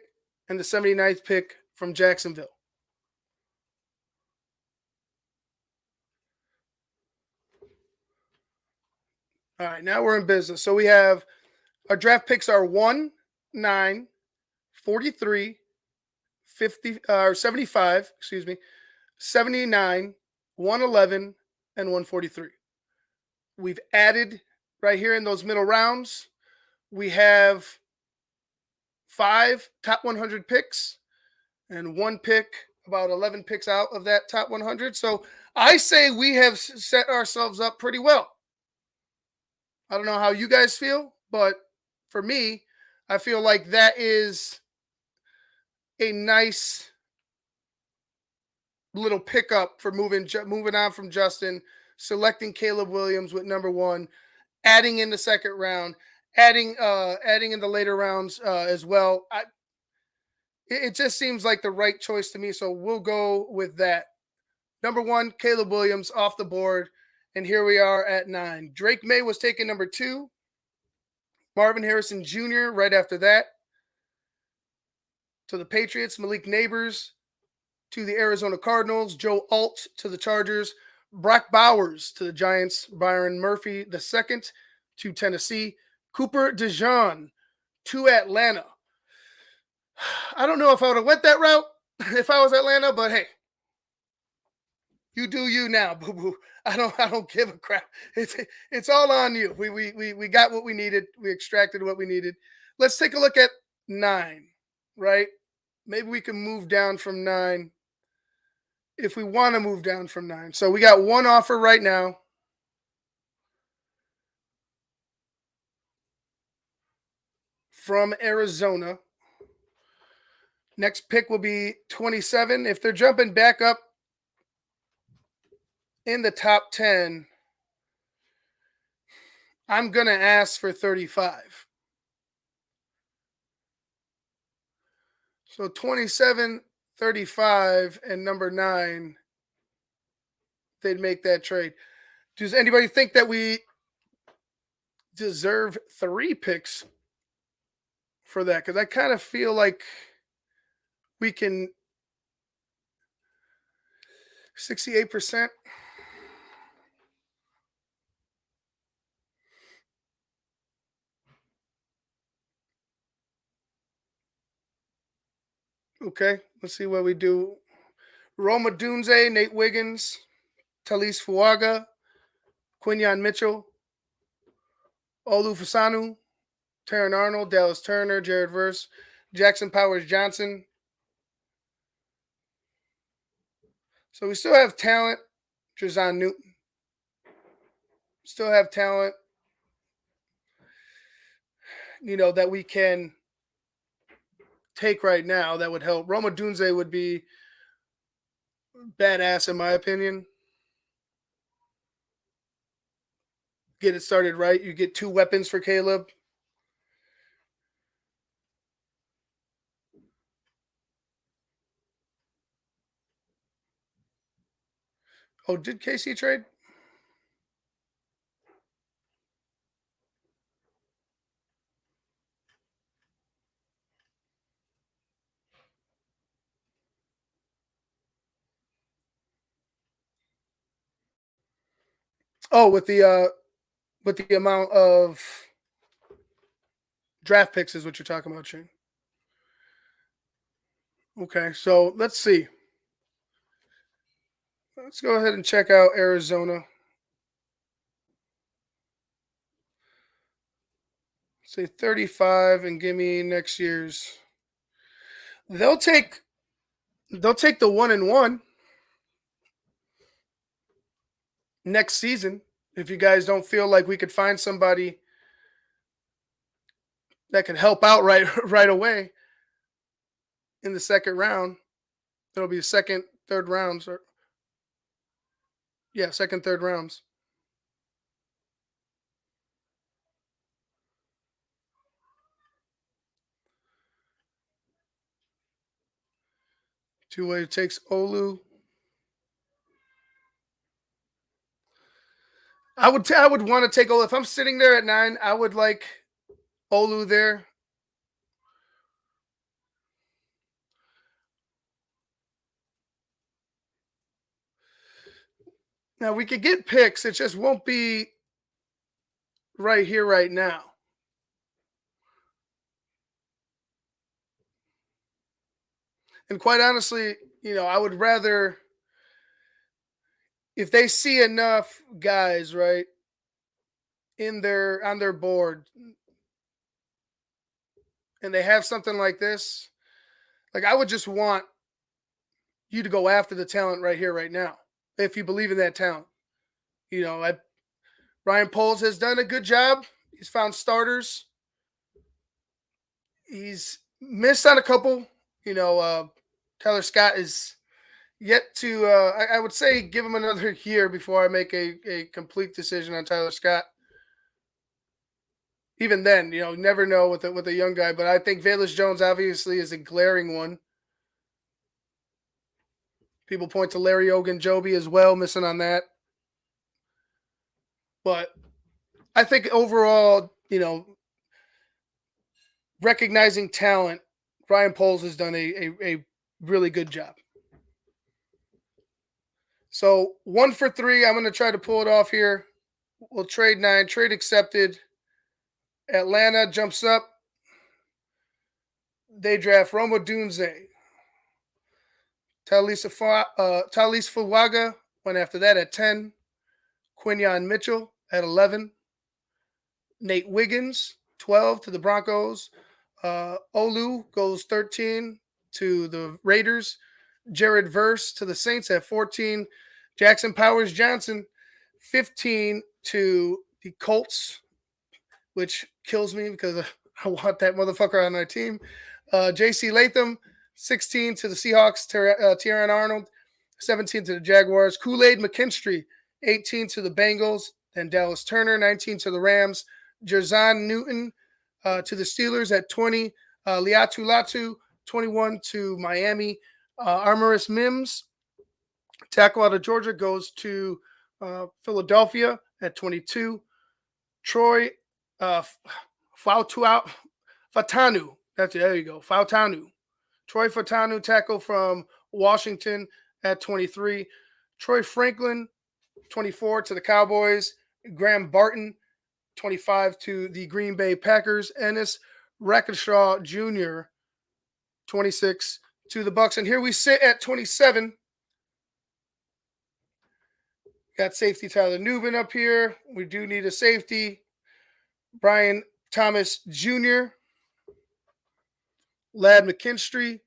and the 79th pick from Jacksonville. All right, now we're in business. So we have our draft picks are 1, 9, 43, 50, or 75, 79, 111, and 143. We've added right here in those middle rounds, we have 5 top 100 picks and 1 pick, about 11 picks out of that top 100. So I say we have set ourselves up pretty well. I don't know how you guys feel, but for me, I feel like that is a nice little pickup for moving on from Justin, selecting Caleb Williams with number 1, adding in the second round, adding in the later rounds as well. It just seems like the right choice to me, so we'll go with that. Number 1, Caleb Williams off the board, and here we are at 9. Drake May was taken number 2. Marvin Harrison Jr. right after that. To the Patriots, Malik Neighbors to the Arizona Cardinals, Joe Alt to the Chargers, Brock Bowers to the Giants, Byron Murphy II to Tennessee, Cooper DeJean to Atlanta. I don't know if I would have went that route if I was Atlanta, but hey, you do you now, boo boo. I don't give a crap. It's all on you. We got what we needed. We extracted what we needed. Let's take a look at 9, right? Maybe we can move down from 9 if we want to move down from 9. So we got 1 offer right now. From Arizona. Next pick will be 27. If they're jumping back up in the top 10, I'm going to ask for 35. So 27, 35, and number 9, they'd make that trade. Does anybody think that we deserve 3 picks for that, because I kind of feel like we can 68%. Okay, let's see what we do. Roma Dunze, Nate Wiggins, Talise Fuaga, Quinyon Mitchell, Olu Fasanu, Taryn Arnold, Dallas Turner, Jared Verse, Jackson Powers Johnson. So we still have talent. Jazon Newton. Still have talent, that we can take right now that would help. Roma Dunze would be badass in my opinion. Get it started right. You get 2 weapons for Caleb. Oh, did KC trade? Oh, with the amount of draft picks is what you're talking about, Shane. Okay, so let's see. Let's go ahead and check out Arizona. Say 35 and give me next year's. They'll take the 1-1 next season if you guys don't feel like we could find somebody that can help out right away in the second round. It'll be second, third rounds, or second, third rounds. Two-way takes Olu. I would want to take Olu. If I'm sitting there at 9, I would like Olu there. Now we could get picks. It just won't be right here, right now. And quite honestly, I would rather, if they see enough guys, right, on their board, and they have something like this, like I would just want you to go after the talent right here, right now, if you believe in that talent. Ryan Poles has done a good job. He's found starters. He's missed on a couple. Tyler Scott is yet to, I would say, give him another year before I make a complete decision on Tyler Scott. Even then, never know with a young guy. But I think Velus Jones obviously is a glaring one. People point to Larry Ogunjobi as well, missing on that. But I think overall, recognizing talent, Ryan Poles has done a really good job. So 1 for 3. I'm going to try to pull it off here. We'll trade 9. Trade accepted. Atlanta jumps up. They draft Roma Dunze. Talise Fuaga went after that at 10. Quinyon Mitchell at 11. Nate Wiggins, 12 to the Broncos. Olu goes 13 to the Raiders. Jared Verse to the Saints at 14. Jackson Powers Johnson, 15 to the Colts, which kills me because I want that motherfucker on my team. J.C. Latham, 16 to the Seahawks. Taryn Arnold, 17 to the Jaguars. Kool-Aid McKinstry, 18 to the Bengals. Then Dallas Turner, 19 to the Rams. Jazon Newton to the Steelers at 20. Liatu Latu, 21 to Miami. Armoris Mims, tackle out of Georgia, goes to Philadelphia at 22. Troy Fatanu There you go. Fautanu. Troy Fautanu, tackle from Washington at 23. Troy Franklin, 24 to the Cowboys. Graham Barton, 25 to the Green Bay Packers. Ennis Rackenshaw Jr., 26 to the Bucks. And here we sit at 27. Got safety Tyler Nubin up here. We do need a safety. Brian Thomas Jr., Lad McKinstry.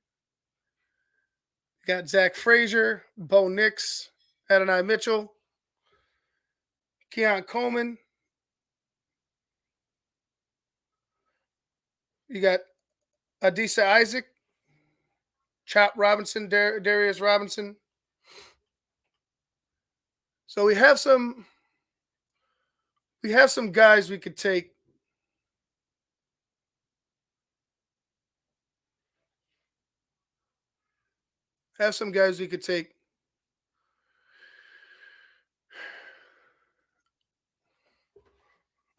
Got Zach Frazier, Bo Nix, Adonai Mitchell, Keon Coleman. You got Adisa Isaac, Chop Robinson, Darius Robinson. So we have some guys we could take. I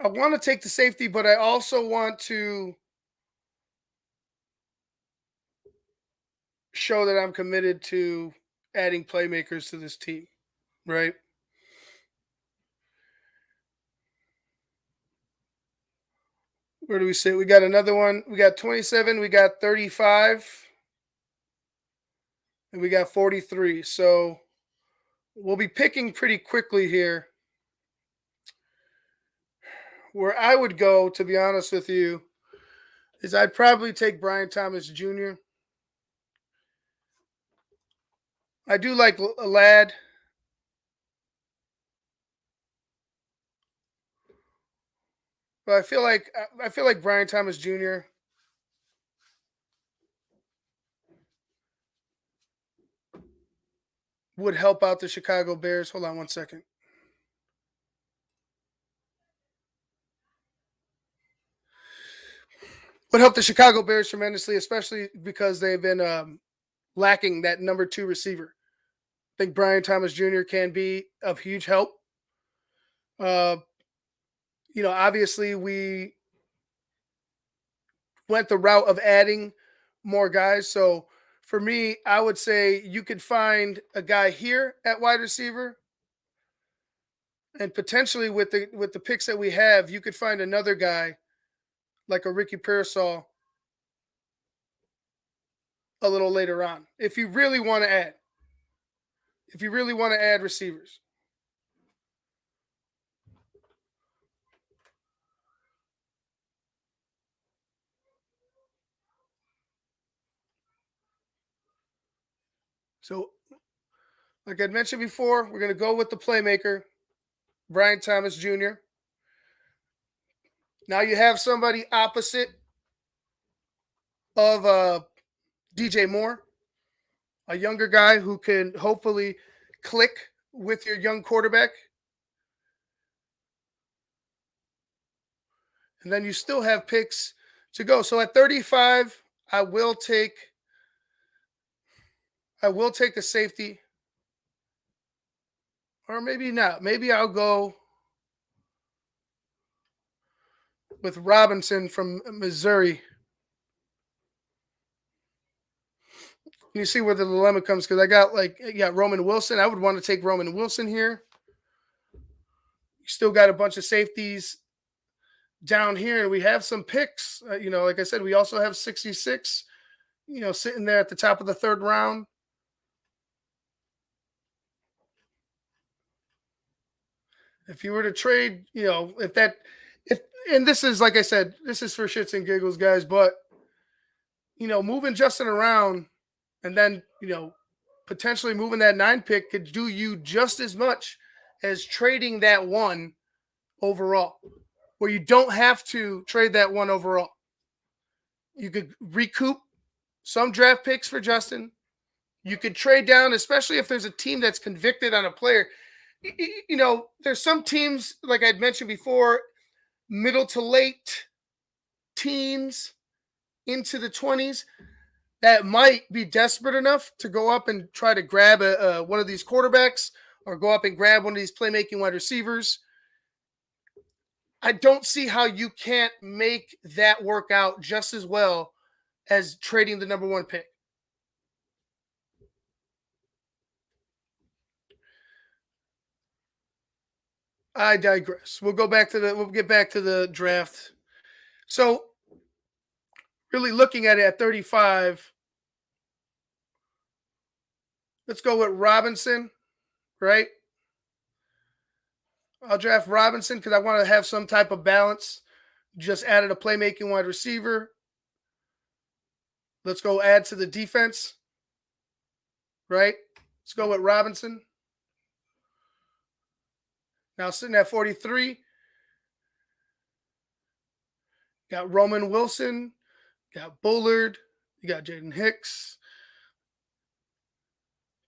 want to take the safety, but I also want to show that I'm committed to adding playmakers to this team, right? Where do we sit? We got another one. We got 27. We got 35. And we got 43. So we'll be picking pretty quickly here. Where I would go, to be honest with you, is I'd probably take Brian Thomas Jr. I do like a Lad. But I feel like Brian Thomas Jr. would help out the Chicago Bears. Hold on one second. Would help the Chicago Bears tremendously, especially because they've been lacking that number 2 receiver. I think Brian Thomas Jr. can be of huge help. Obviously we went the route of adding more guys. So for me, I would say you could find a guy here at wide receiver, and potentially with the picks that we have, you could find another guy like a Ricky Pearsall a little later on if you really want to add. If you really want to add receivers. So, like I mentioned before, we're going to go with the playmaker, Brian Thomas Jr. Now you have somebody opposite of DJ Moore, a younger guy who can hopefully click with your young quarterback. And then you still have picks to go. So at 35, I will take the safety. Or maybe not. Maybe I'll go with Robinson from Missouri. You see where the dilemma comes, because I got Roman Wilson. I would want to take Roman Wilson here. You still got a bunch of safeties down here, and we have some picks. Like I said, we also have 66, sitting there at the top of the 3rd round. If you were to trade, and this is, like I said, this is for shits and giggles, guys, but, moving Justin around and then, potentially moving that 9 pick could do you just as much as trading that 1 overall, where you don't have to trade that 1 overall. You could recoup some draft picks for Justin. You could trade down, especially if there's a team that's convicted on a player. There's some teams, like I'd mentioned before, middle to late teens into the 20s, that might be desperate enough to go up and try to grab one of these quarterbacks or go up and grab one of these playmaking wide receivers. I don't see how you can't make that work out just as well as trading the number 1 pick. I digress. We'll get back to the draft. So, really looking at it at 35, let's go with Robinson, right? I'll draft Robinson because I want to have some type of balance. Just added a playmaking wide receiver. Let's go add to the defense, right? Let's go with Robinson. Now sitting at 43, got Roman Wilson, got Bullard, you got Jaden Hicks,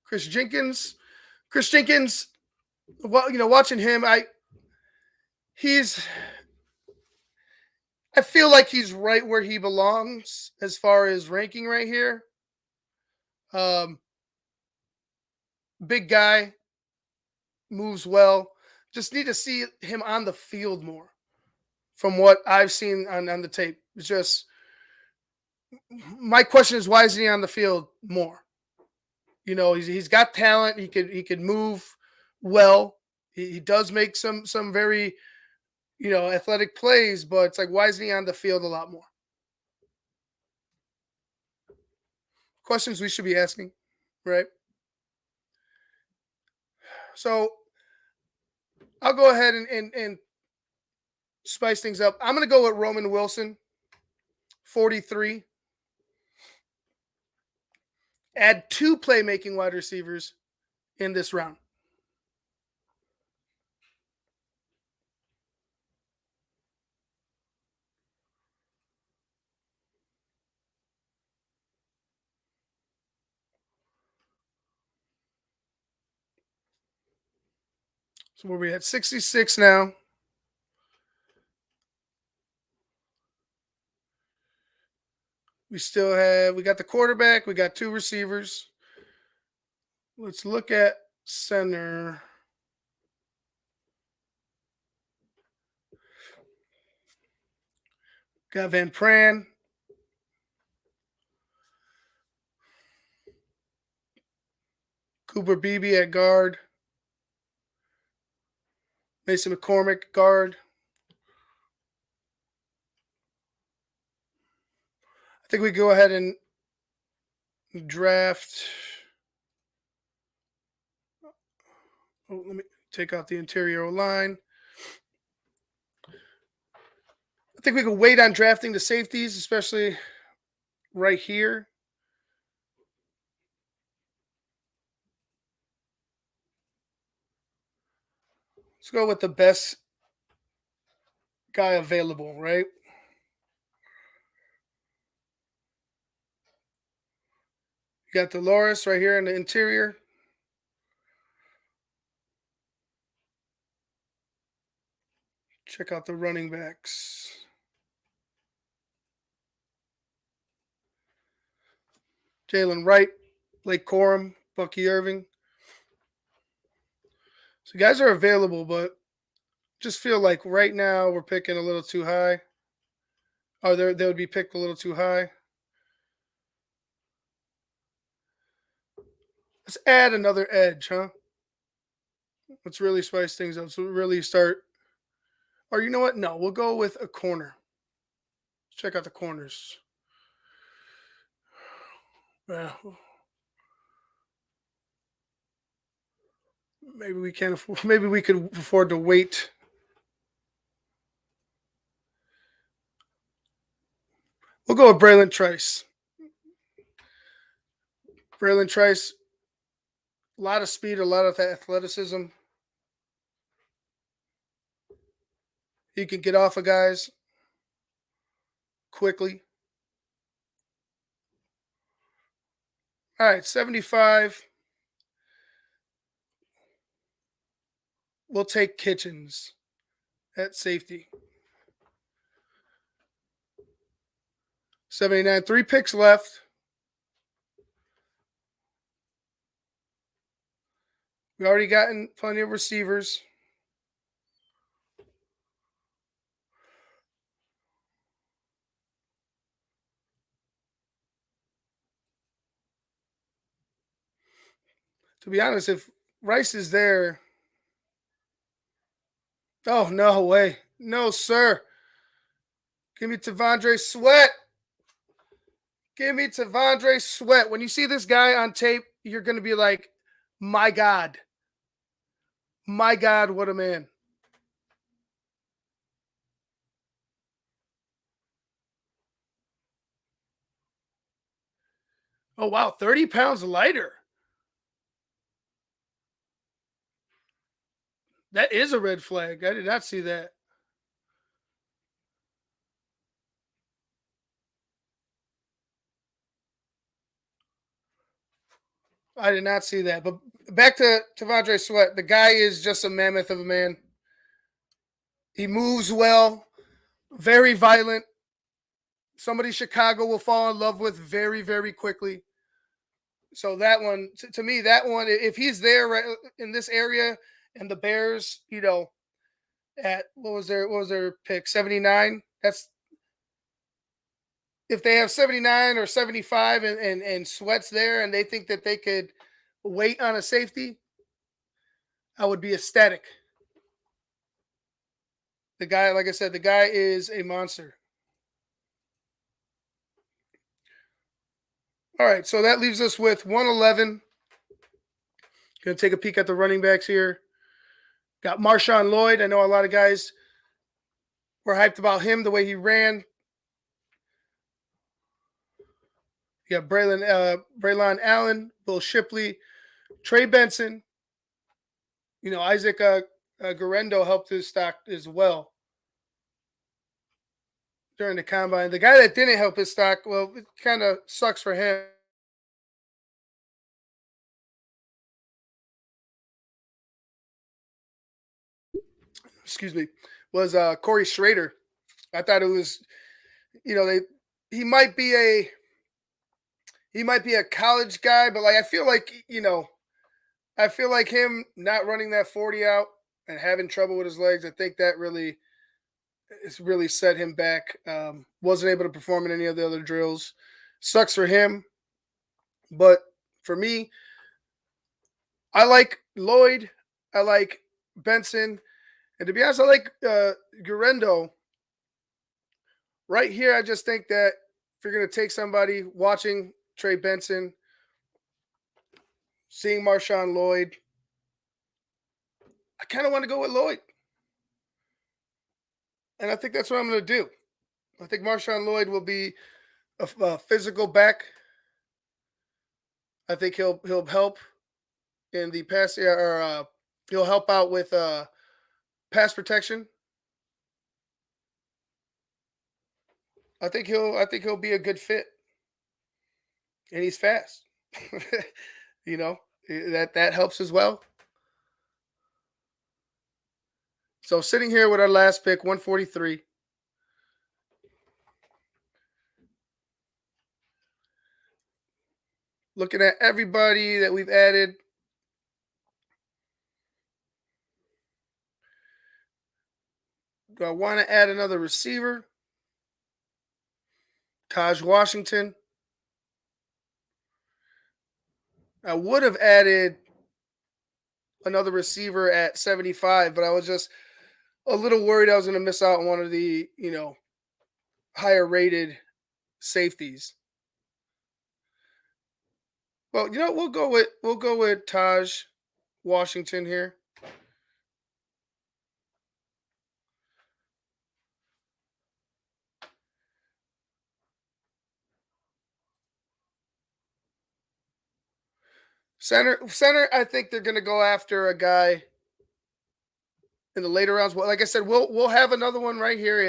Chris Jenkins. Chris Jenkins, well, watching him, I feel like he's right where he belongs as far as ranking right here. Big guy, moves well. Just need to see him on the field more from what I've seen on the tape. It's just my question is, why isn't he on the field more? He's got talent. He could move well. He does make some very athletic plays, but it's like, why isn't he on the field a lot more? Questions we should be asking, right? So I'll go ahead and spice things up. I'm going to go with Roman Wilson, 43. Add 2 playmaking wide receivers in this round. So where we at 66 now. We got the quarterback. We got 2 receivers. Let's look at center. Got Van Pran. Cooper Beebe at guard. Mason McCormick, guard. I think we go ahead and draft. Oh, let me take out the interior line. I think we can wait on drafting the safeties, especially right here. Let's go with the best guy available, right? You got Dolores right here in the interior. Check out the running backs. Jalen Wright, Blake Corum, Bucky Irving. So guys are available, but just feel like right now we're picking a little too high. Or they would be picked a little too high. Let's add another edge, huh? Let's really spice things up. So we really start. Or you know what? No, we'll go with a corner. Let's check out the corners. Maybe we can't afford. Maybe we could afford to wait. We'll go with Braylon Trice. Braylon Trice, a lot of speed, a lot of athleticism. He can get off of guys quickly. All right, 75. We'll take Kitchens at safety. 79, 3 picks left. We already gotten plenty of receivers. To be honest, if Rice is there, oh no way, no sir. Give me Tavondre Sweat. Give me Tavondre Sweat. When you see this guy on tape, you're going to be like, my God. My God, what a man. Oh, wow. 30 pounds lighter. That is a red flag. I did not see that. I did not see that. But back to Tavondre Sweat. The guy is just a mammoth of a man. He moves well, very violent. Somebody Chicago will fall in love with very, very quickly. So that one, to me, that one, if he's there right in this area and the Bears, at what was their pick? 79. That's if they have 79 or 75 and Sweat's there and they think that they could wait on a safety, I would be ecstatic. The guy, like I said, the guy is a monster. All right, so that leaves us with 111. Gonna take a peek at the running backs here. Got Marshawn Lloyd. I know a lot of guys were hyped about him, the way he ran. You got Braylon Allen, Bill Shipley, Trey Benson. Isaac Garendo helped his stock as well during the combine. The guy that didn't help his stock, well, it kind of sucks for him. Excuse me, was Corey Schrader. I thought it was, he might be a college guy, but I feel like him not running that 40 out and having trouble with his legs. I think that it's really set him back. Wasn't able to perform in any of the other drills. Sucks for him, but for me, I like Lloyd. I like Benson. And to be honest, I like Garendo. Right here, I just think that if you're going to take somebody watching Trey Benson, seeing Marshawn Lloyd, I kind of want to go with Lloyd. And I think that's what I'm going to do. I think Marshawn Lloyd will be a physical back. I think he'll help in the pass, or he'll help out with pass protection. I think he'll be a good fit, and he's fast. That helps as well. So sitting here with our last pick, 143. Looking at everybody that we've added. Do I want to add another receiver? Taj Washington. I would have added another receiver at 75, but I was just a little worried I was going to miss out on one of the, higher rated safeties. Well, we'll go with Taj Washington here. Center, I think they're going to go after a guy in the later rounds. Well, like I said, we'll have another one right here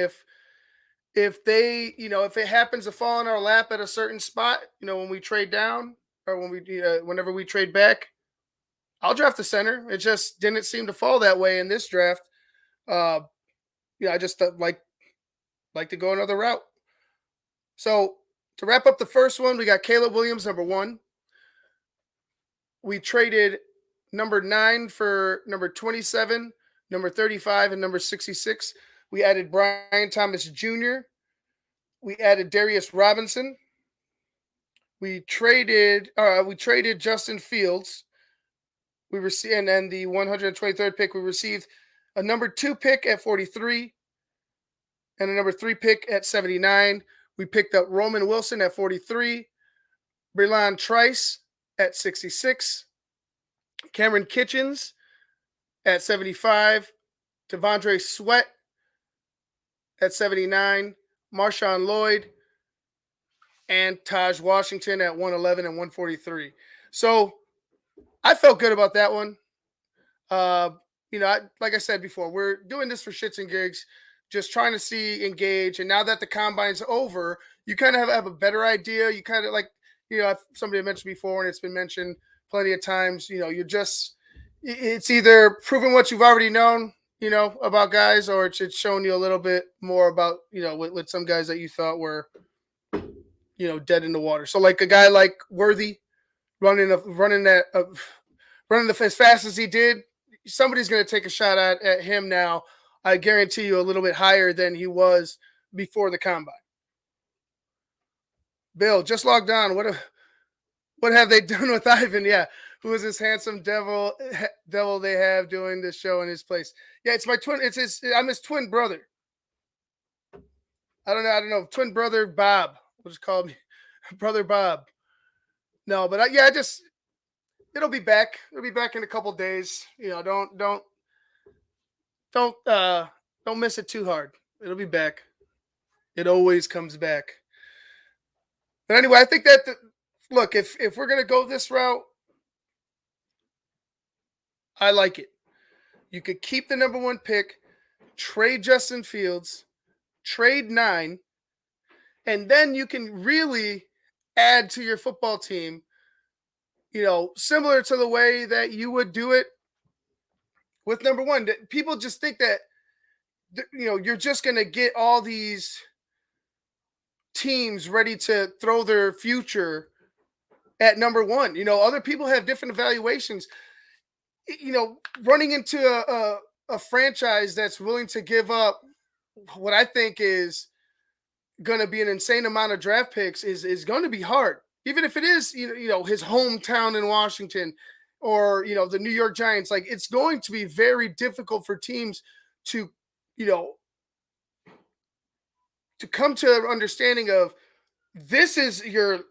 if they, if it happens to fall in our lap at a certain spot, when we trade down or whenever we trade back, I'll draft the center. It just didn't seem to fall that way in this draft. I just like to go another route. So to wrap up the first one, we got Caleb Williams, number 1. We traded number 9 for number 27, number 35, and number 66. We added Brian Thomas Jr. We added Darius Robinson. We traded Justin Fields we received, and then the 123rd pick, we received a number 2 pick at 43 and a number 3 pick at 79. We picked up Roman Wilson at 43, Breland Trice at 66, Cameron Kitchens at 75, Devondre Sweat at 79, Marshawn Lloyd, and Taj Washington at 111 and 143. So I felt good about that one. Like I said before, we're doing this for shits and gigs, just trying to see engage. And now that the combine's over, you kind of have a better idea. You kind of like, somebody mentioned before, and it's been mentioned plenty of times, it's either proving what you've already known, about guys, or it's showing you a little bit more about, with some guys that you thought were, dead in the water. So like a guy like Worthy running as fast as he did, somebody's going to take a shot at him now. I guarantee you a little bit higher than he was before the combine. Bill, just logged on. What have they done with Ivan? Yeah. Who is this handsome devil they have doing this show in his place? Yeah, it's my twin. I'm his twin brother. I don't know. Twin brother Bob. We'll just call me brother Bob. No, but it'll be back. It'll be back in a couple days. Don't miss it too hard. It'll be back. It always comes back. But anyway, I think that look, if we're gonna go this route, I like it. You could keep the number 1 pick, trade Justin Fields, trade 9, and then you can really add to your football team, similar to the way that you would do it with number 1. People just think that, you're just going to get all these teams ready to throw their future at number 1. Other people have different evaluations. Running into a franchise that's willing to give up what I think is going to be an insane amount of draft picks is going to be hard. Even if it is, his hometown in Washington or, the New York Giants, like it's going to be very difficult for teams to, to come to an understanding of this is your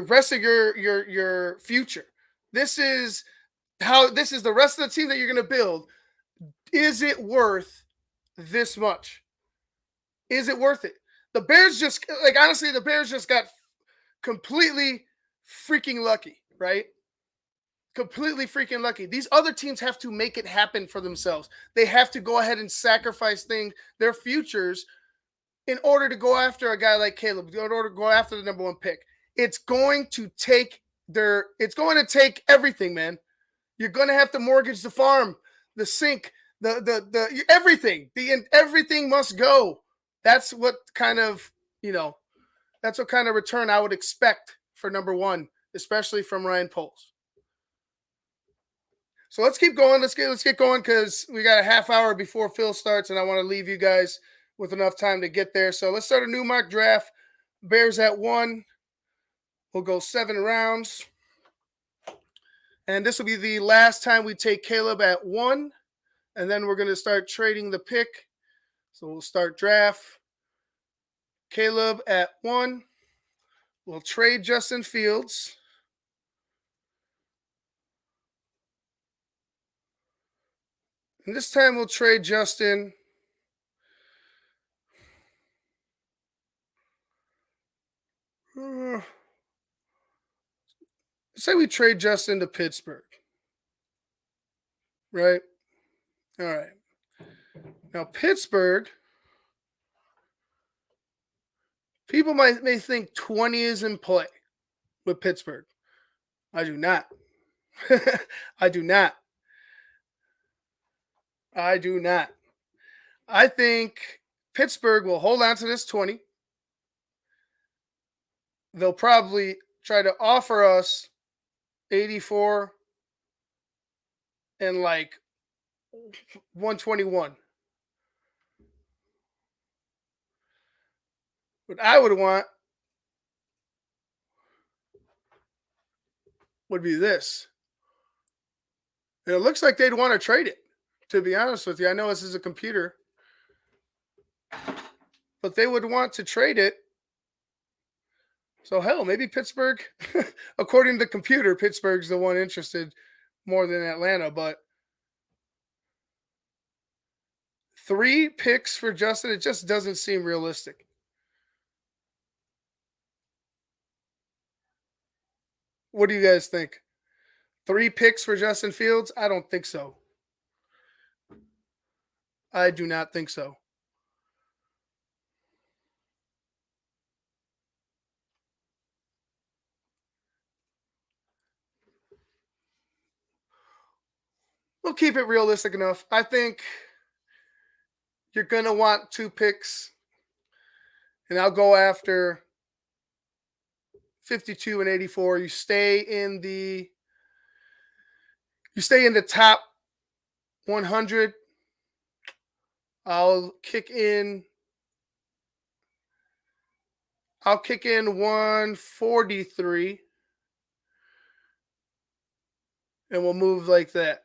rest of your future. This is the rest of the team that you're going to build. Is it worth this much? Is it worth it? The Bears just got completely freaking lucky, right? Completely freaking lucky. These other teams have to make it happen for themselves. They have to go ahead and sacrifice their futures in order to go after a guy like Caleb, in order to go after the number 1 pick. It's going to take everything, man. You're going to have to mortgage the farm, the sink, the everything. Everything must go. That's what kind of return I would expect for number 1, especially from Ryan Poles. So let's keep going. Let's get going because we got a half hour before Phil starts, and I want to leave you guys with enough time to get there. So let's start a new mock draft. Bears at 1. We'll go 7 rounds. And this will be the last time we take Caleb at 1. And then we're going to start trading the pick. So we'll start draft. Caleb at 1. We'll trade Justin Fields. And this time we'll trade Justin. Say we trade Justin to Pittsburgh. Right? All right. Now, Pittsburgh, people may think 20 is in play with Pittsburgh. I do not. I do not. I think Pittsburgh will hold on to this 20. They'll probably try to offer us 84 and like 121. What I would want would be this. And it looks like they'd want to trade it, to be honest with you. I know this is a computer, but they would want to trade it. So, hell, maybe Pittsburgh, according to the computer, Pittsburgh's the one interested more than Atlanta. But 3 picks for Justin, it just doesn't seem realistic. What do you guys think? 3 picks for Justin Fields? I don't think so. I do not think so. We'll keep it realistic enough. I think you're going to want 2 picks, and I'll go after 52 and 84. You stay in the top 100. I'll kick in 143, and we'll move like that.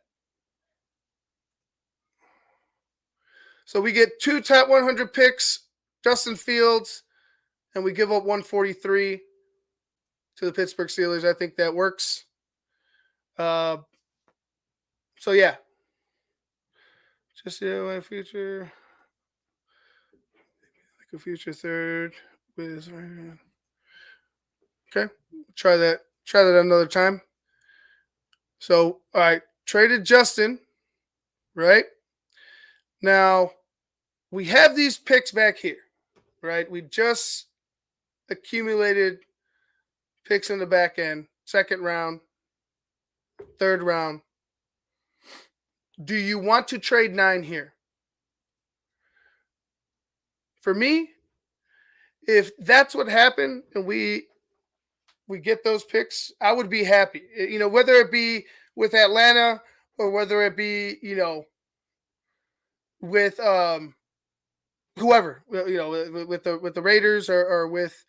So we get 2 top 100 picks, Justin Fields, and we give up 143 to the Pittsburgh Steelers. I think that works. So yeah. Just my future. Like a future third with. Okay. Try that another time. So, all right. Traded Justin, right? Now, we have these picks back here, right? We just accumulated picks in the back end, 2nd round, 3rd round. Do you want to trade 9 here? For me, if that's what happened and we get those picks, I would be happy. You know, whether it be with Atlanta or whether it be, you know, with whoever, you know, with the Raiders or with,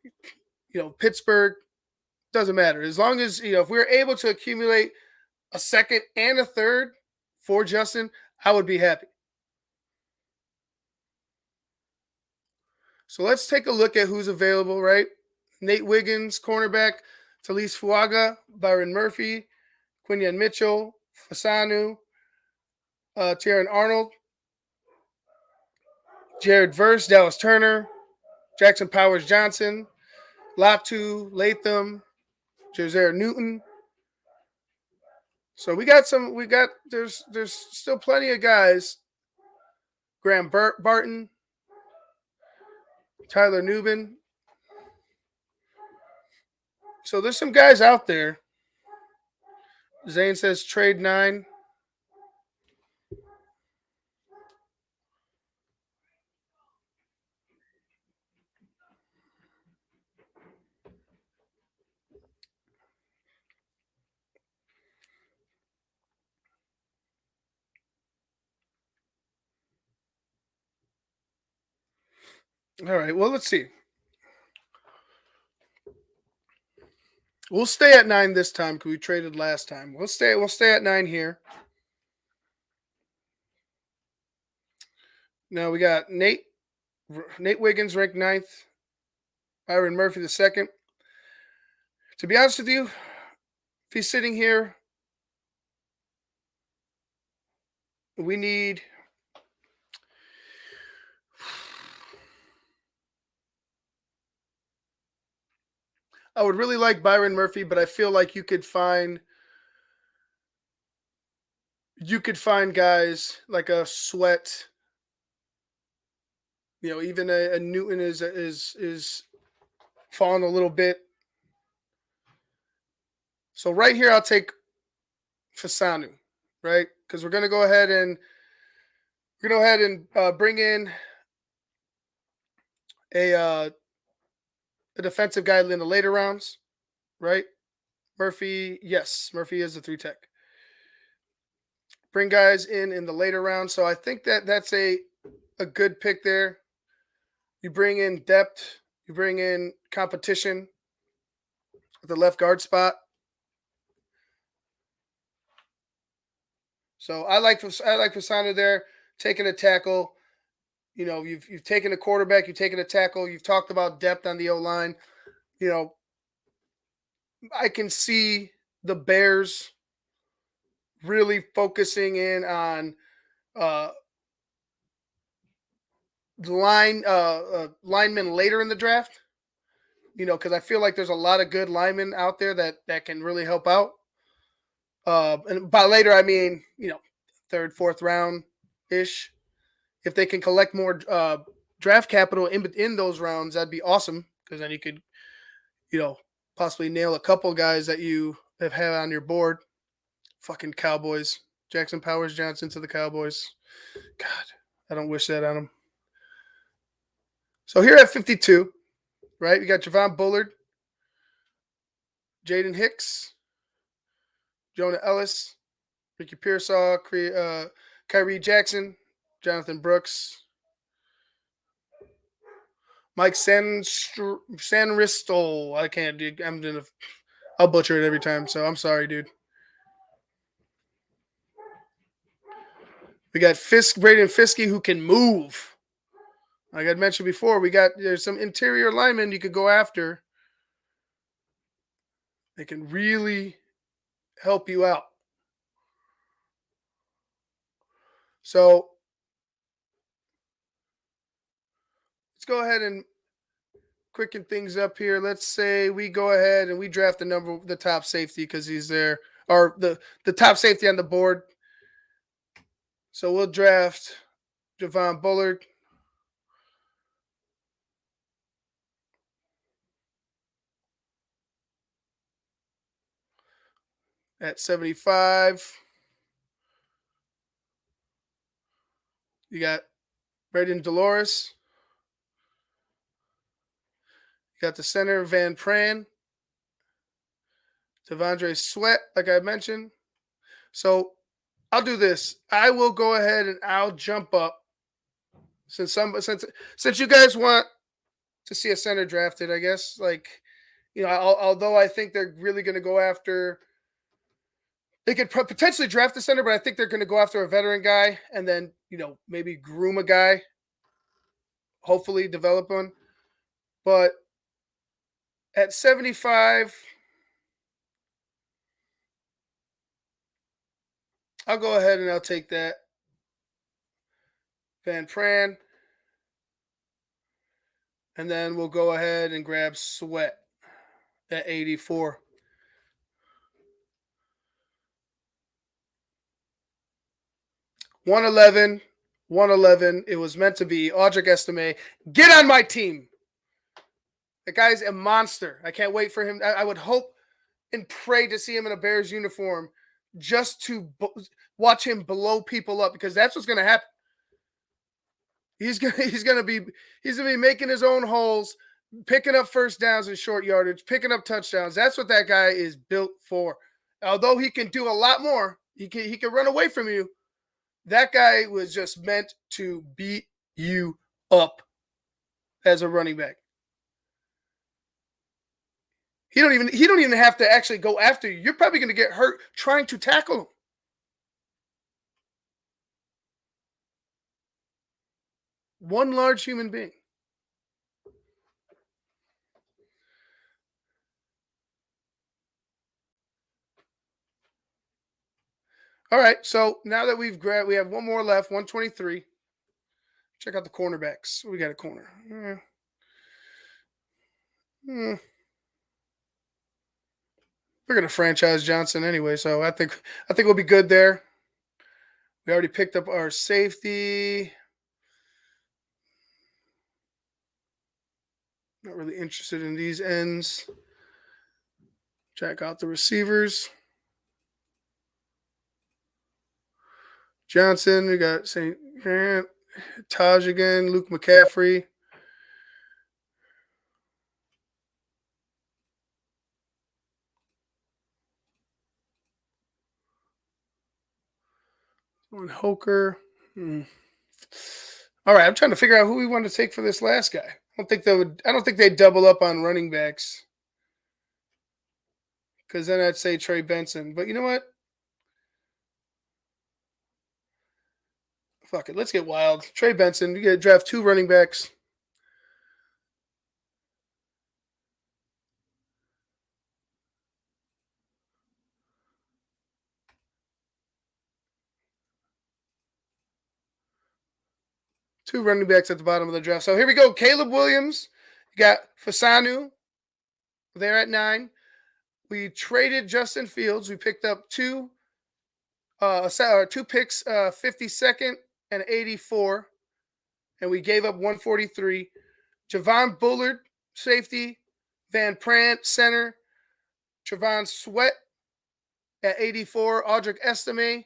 you know, Pittsburgh, doesn't matter. As long as, you know, if we're able to accumulate a 2nd and a 3rd for Justin, I would be happy. So let's take a look at who's available, right? Nate Wiggins, cornerback, Talise Fuaga, Byron Murphy, Quinion Mitchell, Fasanu, Taron Arnold, Jared Verse, Dallas Turner, Jackson Powers Johnson, Latu, Latham, Josiah Newton. So there's still plenty of guys. Graham Barton, Tyler Newbin. So there's some guys out there. Zane says trade 9. All right, well, let's see. We'll stay at 9 this time because we traded last time. We'll stay at 9 here. Now we got Nate Wiggins ranked 9th. Byron Murphy the 2nd. To be honest with you, if he's sitting here, we need I would really like Byron Murphy, but I feel like you could find guys like a Sweat. You know, even a Newton is falling a little bit. So right here, I'll take Fasanu, right? Because we're gonna go ahead and bring in a defensive guy in the later rounds, right? Murphy, yes, Murphy is a 3 tech. Bring guys in the later rounds, so I think that's a good pick there. You bring in depth, you bring in competition at the left guard spot. So I like Fasano there taking a tackle. You know, you've taken a quarterback, you've taken a tackle, you've talked about depth on the O line. You know, I can see the Bears really focusing in on uh, linemen later in the draft. You know, because I feel like there's a lot of good linemen out there that can really help out. And by later, I mean, you know, third, fourth round ish. If they can collect more draft capital in those rounds, that'd be awesome. Because then you could, you know, possibly nail a couple guys that you have had on your board. Fucking Cowboys. Jackson Powers Johnson to the Cowboys. God, I don't wish that on them. So here at 52, right, we got Javon Bullard, Jaden Hicks, Jonah Ellis, Ricky Pearsall, Kyrie Jackson, Jonathan Brooks, Mike Sanristol. I can't do. I'll butcher it every time. So I'm sorry, dude. We got Braden Fiske, who can move. Like I mentioned before, there's some interior linemen you could go after. They can really help you out. So let's go ahead and quicken things up here. Let's say we go ahead and we draft the top safety because he's there, or the top safety on the board. So we'll draft Javon Bullard. At 75. You got Braden Dolores. You got the center, Van Pran. Devondre Sweat, like I mentioned. So I'll do this. I will go ahead and I'll jump up. Since you guys want to see a center drafted, I guess, like, you know, although I think they're really going to go after, they could potentially draft a center, but I think they're going to go after a veteran guy and then, you know, maybe groom a guy, hopefully develop one. But at 75, I'll go ahead and I'll take that. Van Pran. And then we'll go ahead and grab Sweat at 84. $111. It was meant to be. Audric Estime, get on my team. The guy's a monster. I can't wait for him. I would hope and pray to see him in a Bears uniform just to watch him blow people up, because that's what's going to happen. He's gonna be making his own holes, picking up first downs and short yardage, picking up touchdowns. That's what that guy is built for. Although he can do a lot more, he can run away from you. That guy was just meant to beat you up as a running back. He don't even have to actually go after you. You're probably going to get hurt trying to tackle him. One large human being. All right, so now that we have one more left, 123. Check out the cornerbacks. We got a corner. We're gonna franchise Johnson anyway, so I think we'll be good there. We already picked up our safety. Not really interested in these ends. Check out the receivers. Johnson, we got St. Grant, Taj again, Luke McCaffrey. Hoker. All right, I'm trying to figure out who we want to take for this last guy. I don't think they'd double up on running backs. Because then I'd say Trey Benson. But you know what? Fuck it. Let's get wild. Trey Benson. You got to draft 2 running backs. Two running backs at the bottom of the draft. So here we go. Caleb Williams. You got Fasanu there at 9. We traded Justin Fields. We picked up 2 picks, 52nd and 84. And we gave up 143. Javon Bullard, safety. Van Prant, center. Trevon Sweat at 84. Audric Estime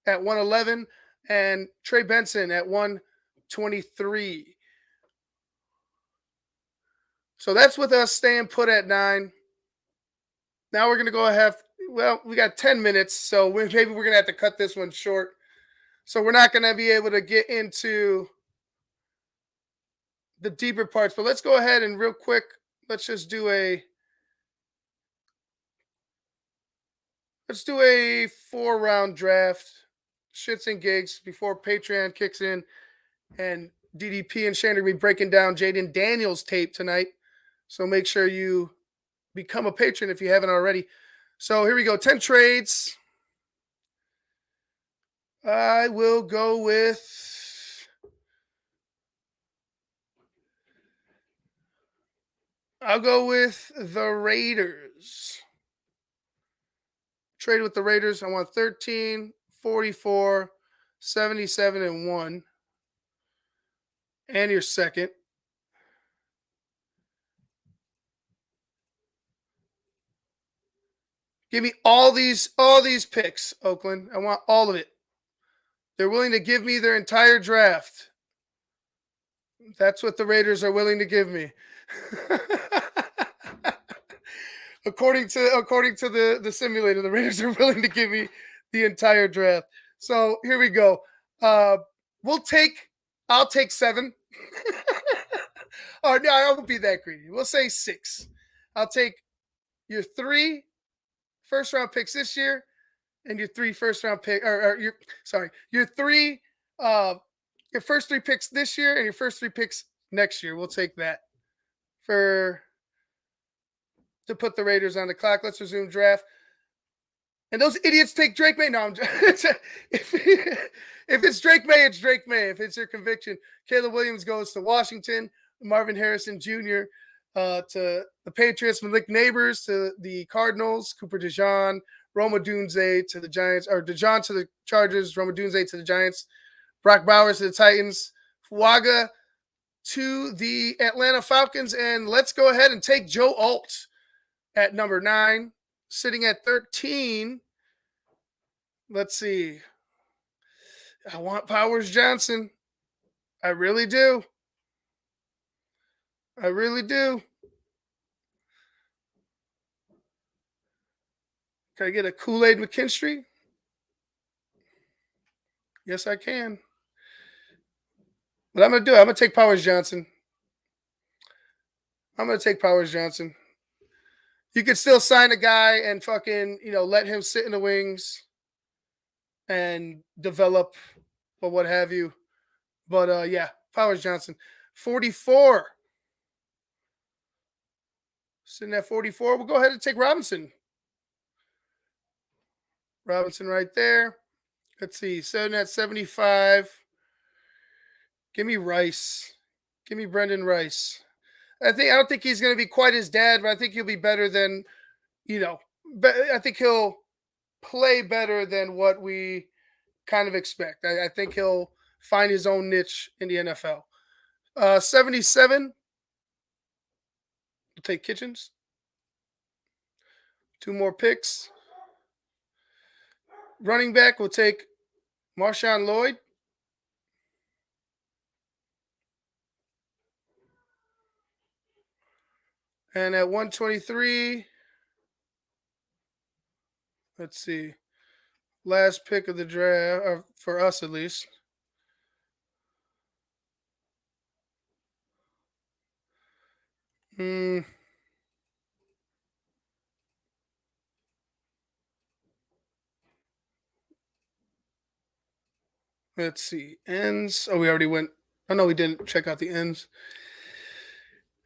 at 111. And Trey Benson at 123. So that's with us staying put at 9. Now we're going to go ahead. Well, we got 10 minutes, so maybe we're going to have to cut this one short. So we're not going to be able to get into the deeper parts. But let's go ahead and real quick, let's do a 4-round draft. Shits and gigs before Patreon kicks in. And DDP and Shane are going to be breaking down Jaden Daniels' tape tonight. So make sure you become a patron if you haven't already. So here we go. 10 trades. I will go with the Raiders. Trade with the Raiders. I want 13, 44, 77, and 1. And your second. Give me all these picks, Oakland. I want all of it. They're willing to give me their entire draft. That's what the Raiders are willing to give me. according to the simulator, the Raiders are willing to give me the entire draft. So here we go. I'll take 7. Oh no, I won't be that greedy. We'll say 6. I'll take your 3 first-round picks this year, and your 3 first-round pick, your 3, your first 3 picks this year, and your first 3 picks next year. We'll take that to put the Raiders on the clock. Let's resume draft. And those idiots take Drake May. No, I'm just, if it's Drake May, it's Drake May. If it's your conviction, Caleb Williams goes to Washington. Marvin Harrison Jr. To the Patriots, Malik Neighbors to the Cardinals, Cooper DeJean, Roma Dunze to the Giants, or DeJean to the Chargers, Roma Dunze to the Giants, Brock Bowers to the Titans, Fuaga to the Atlanta Falcons, and let's go ahead and take Joe Alt at number 9, sitting at 13. Let's see. I want Powers Johnson. I really do. I really do. Can I get a Kool-Aid McKinstry? Yes, I can. What I'm going to do, I'm going to take Powers Johnson. You could still sign a guy and fucking, let him sit in the wings and develop or what have you. But, yeah, Powers Johnson. 44. Sitting at 44. We'll go ahead and take Robinson. Robinson right there. Let's see. Sitting at 75. Give me Rice. Give me Brendan Rice. I don't think he's going to be quite his dad, but I think he'll be better than, I think he'll play better than what we kind of expect. I think he'll find his own niche in the NFL. 77. We'll take Kitchens. 2 more picks. Running back, we'll take Marshawn Lloyd. And at 123, let's see, last pick of the draft, for us at least. Let's see. Ends. Oh, we already went. Oh, no, we didn't check out the ends.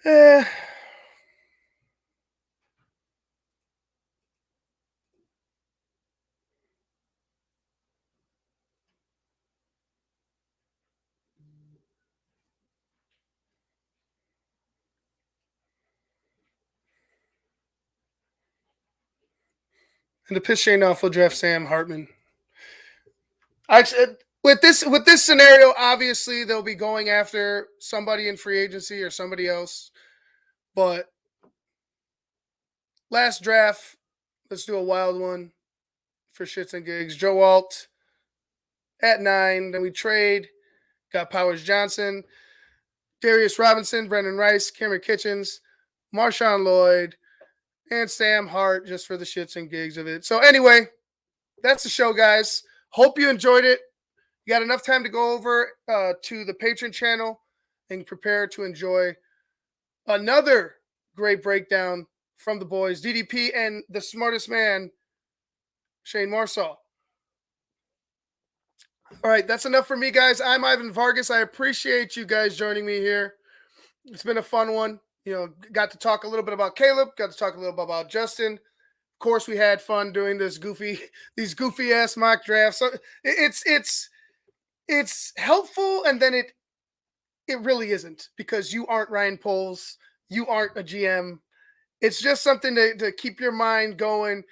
Eh. And to piss Shane off, we'll draft Sam Hartman. With this scenario, obviously they'll be going after somebody in free agency or somebody else. But last draft, let's do a wild one for shits and gigs. Joe Alt at 9. Then we trade. Got Powers Johnson, Darius Robinson, Brendan Rice, Cameron Kitchens, Marshawn Lloyd, and Sam Hart just for the shits and gigs of it. So anyway, that's the show, guys. Hope you enjoyed it. You got enough time to go over to the Patreon channel and prepare to enjoy another great breakdown from the boys, DDP and the smartest man, Shane Marsaw. All right, that's enough for me, guys. I'm Ivan Vargas. I appreciate you guys joining me here. It's been a fun one. Got to talk a little bit about Caleb, got to talk a little bit about Justin. Of course, we had fun doing these goofy ass mock drafts. So it's helpful, and then it really isn't, because you aren't Ryan Poles, you aren't a GM. It's just something to keep your mind going.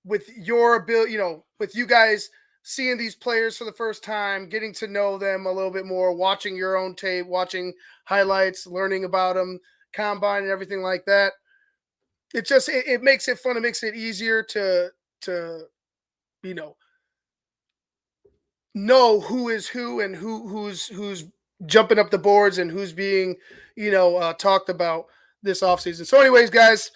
With your ability, with you guys seeing these players for the first time, getting to know them a little bit more, watching your own tape, watching highlights, learning about them, combine and everything like that. It makes it fun. It makes it easier to know who is who and who's jumping up the boards and who's being, talked about this offseason. So anyways, guys,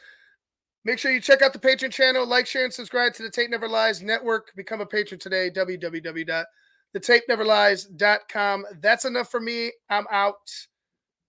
make sure you check out the Patreon channel, like, share, and subscribe to the Tape Never Lies Network. Become a patron today, www.thetapeneverlies.com. That's enough for me. I'm out.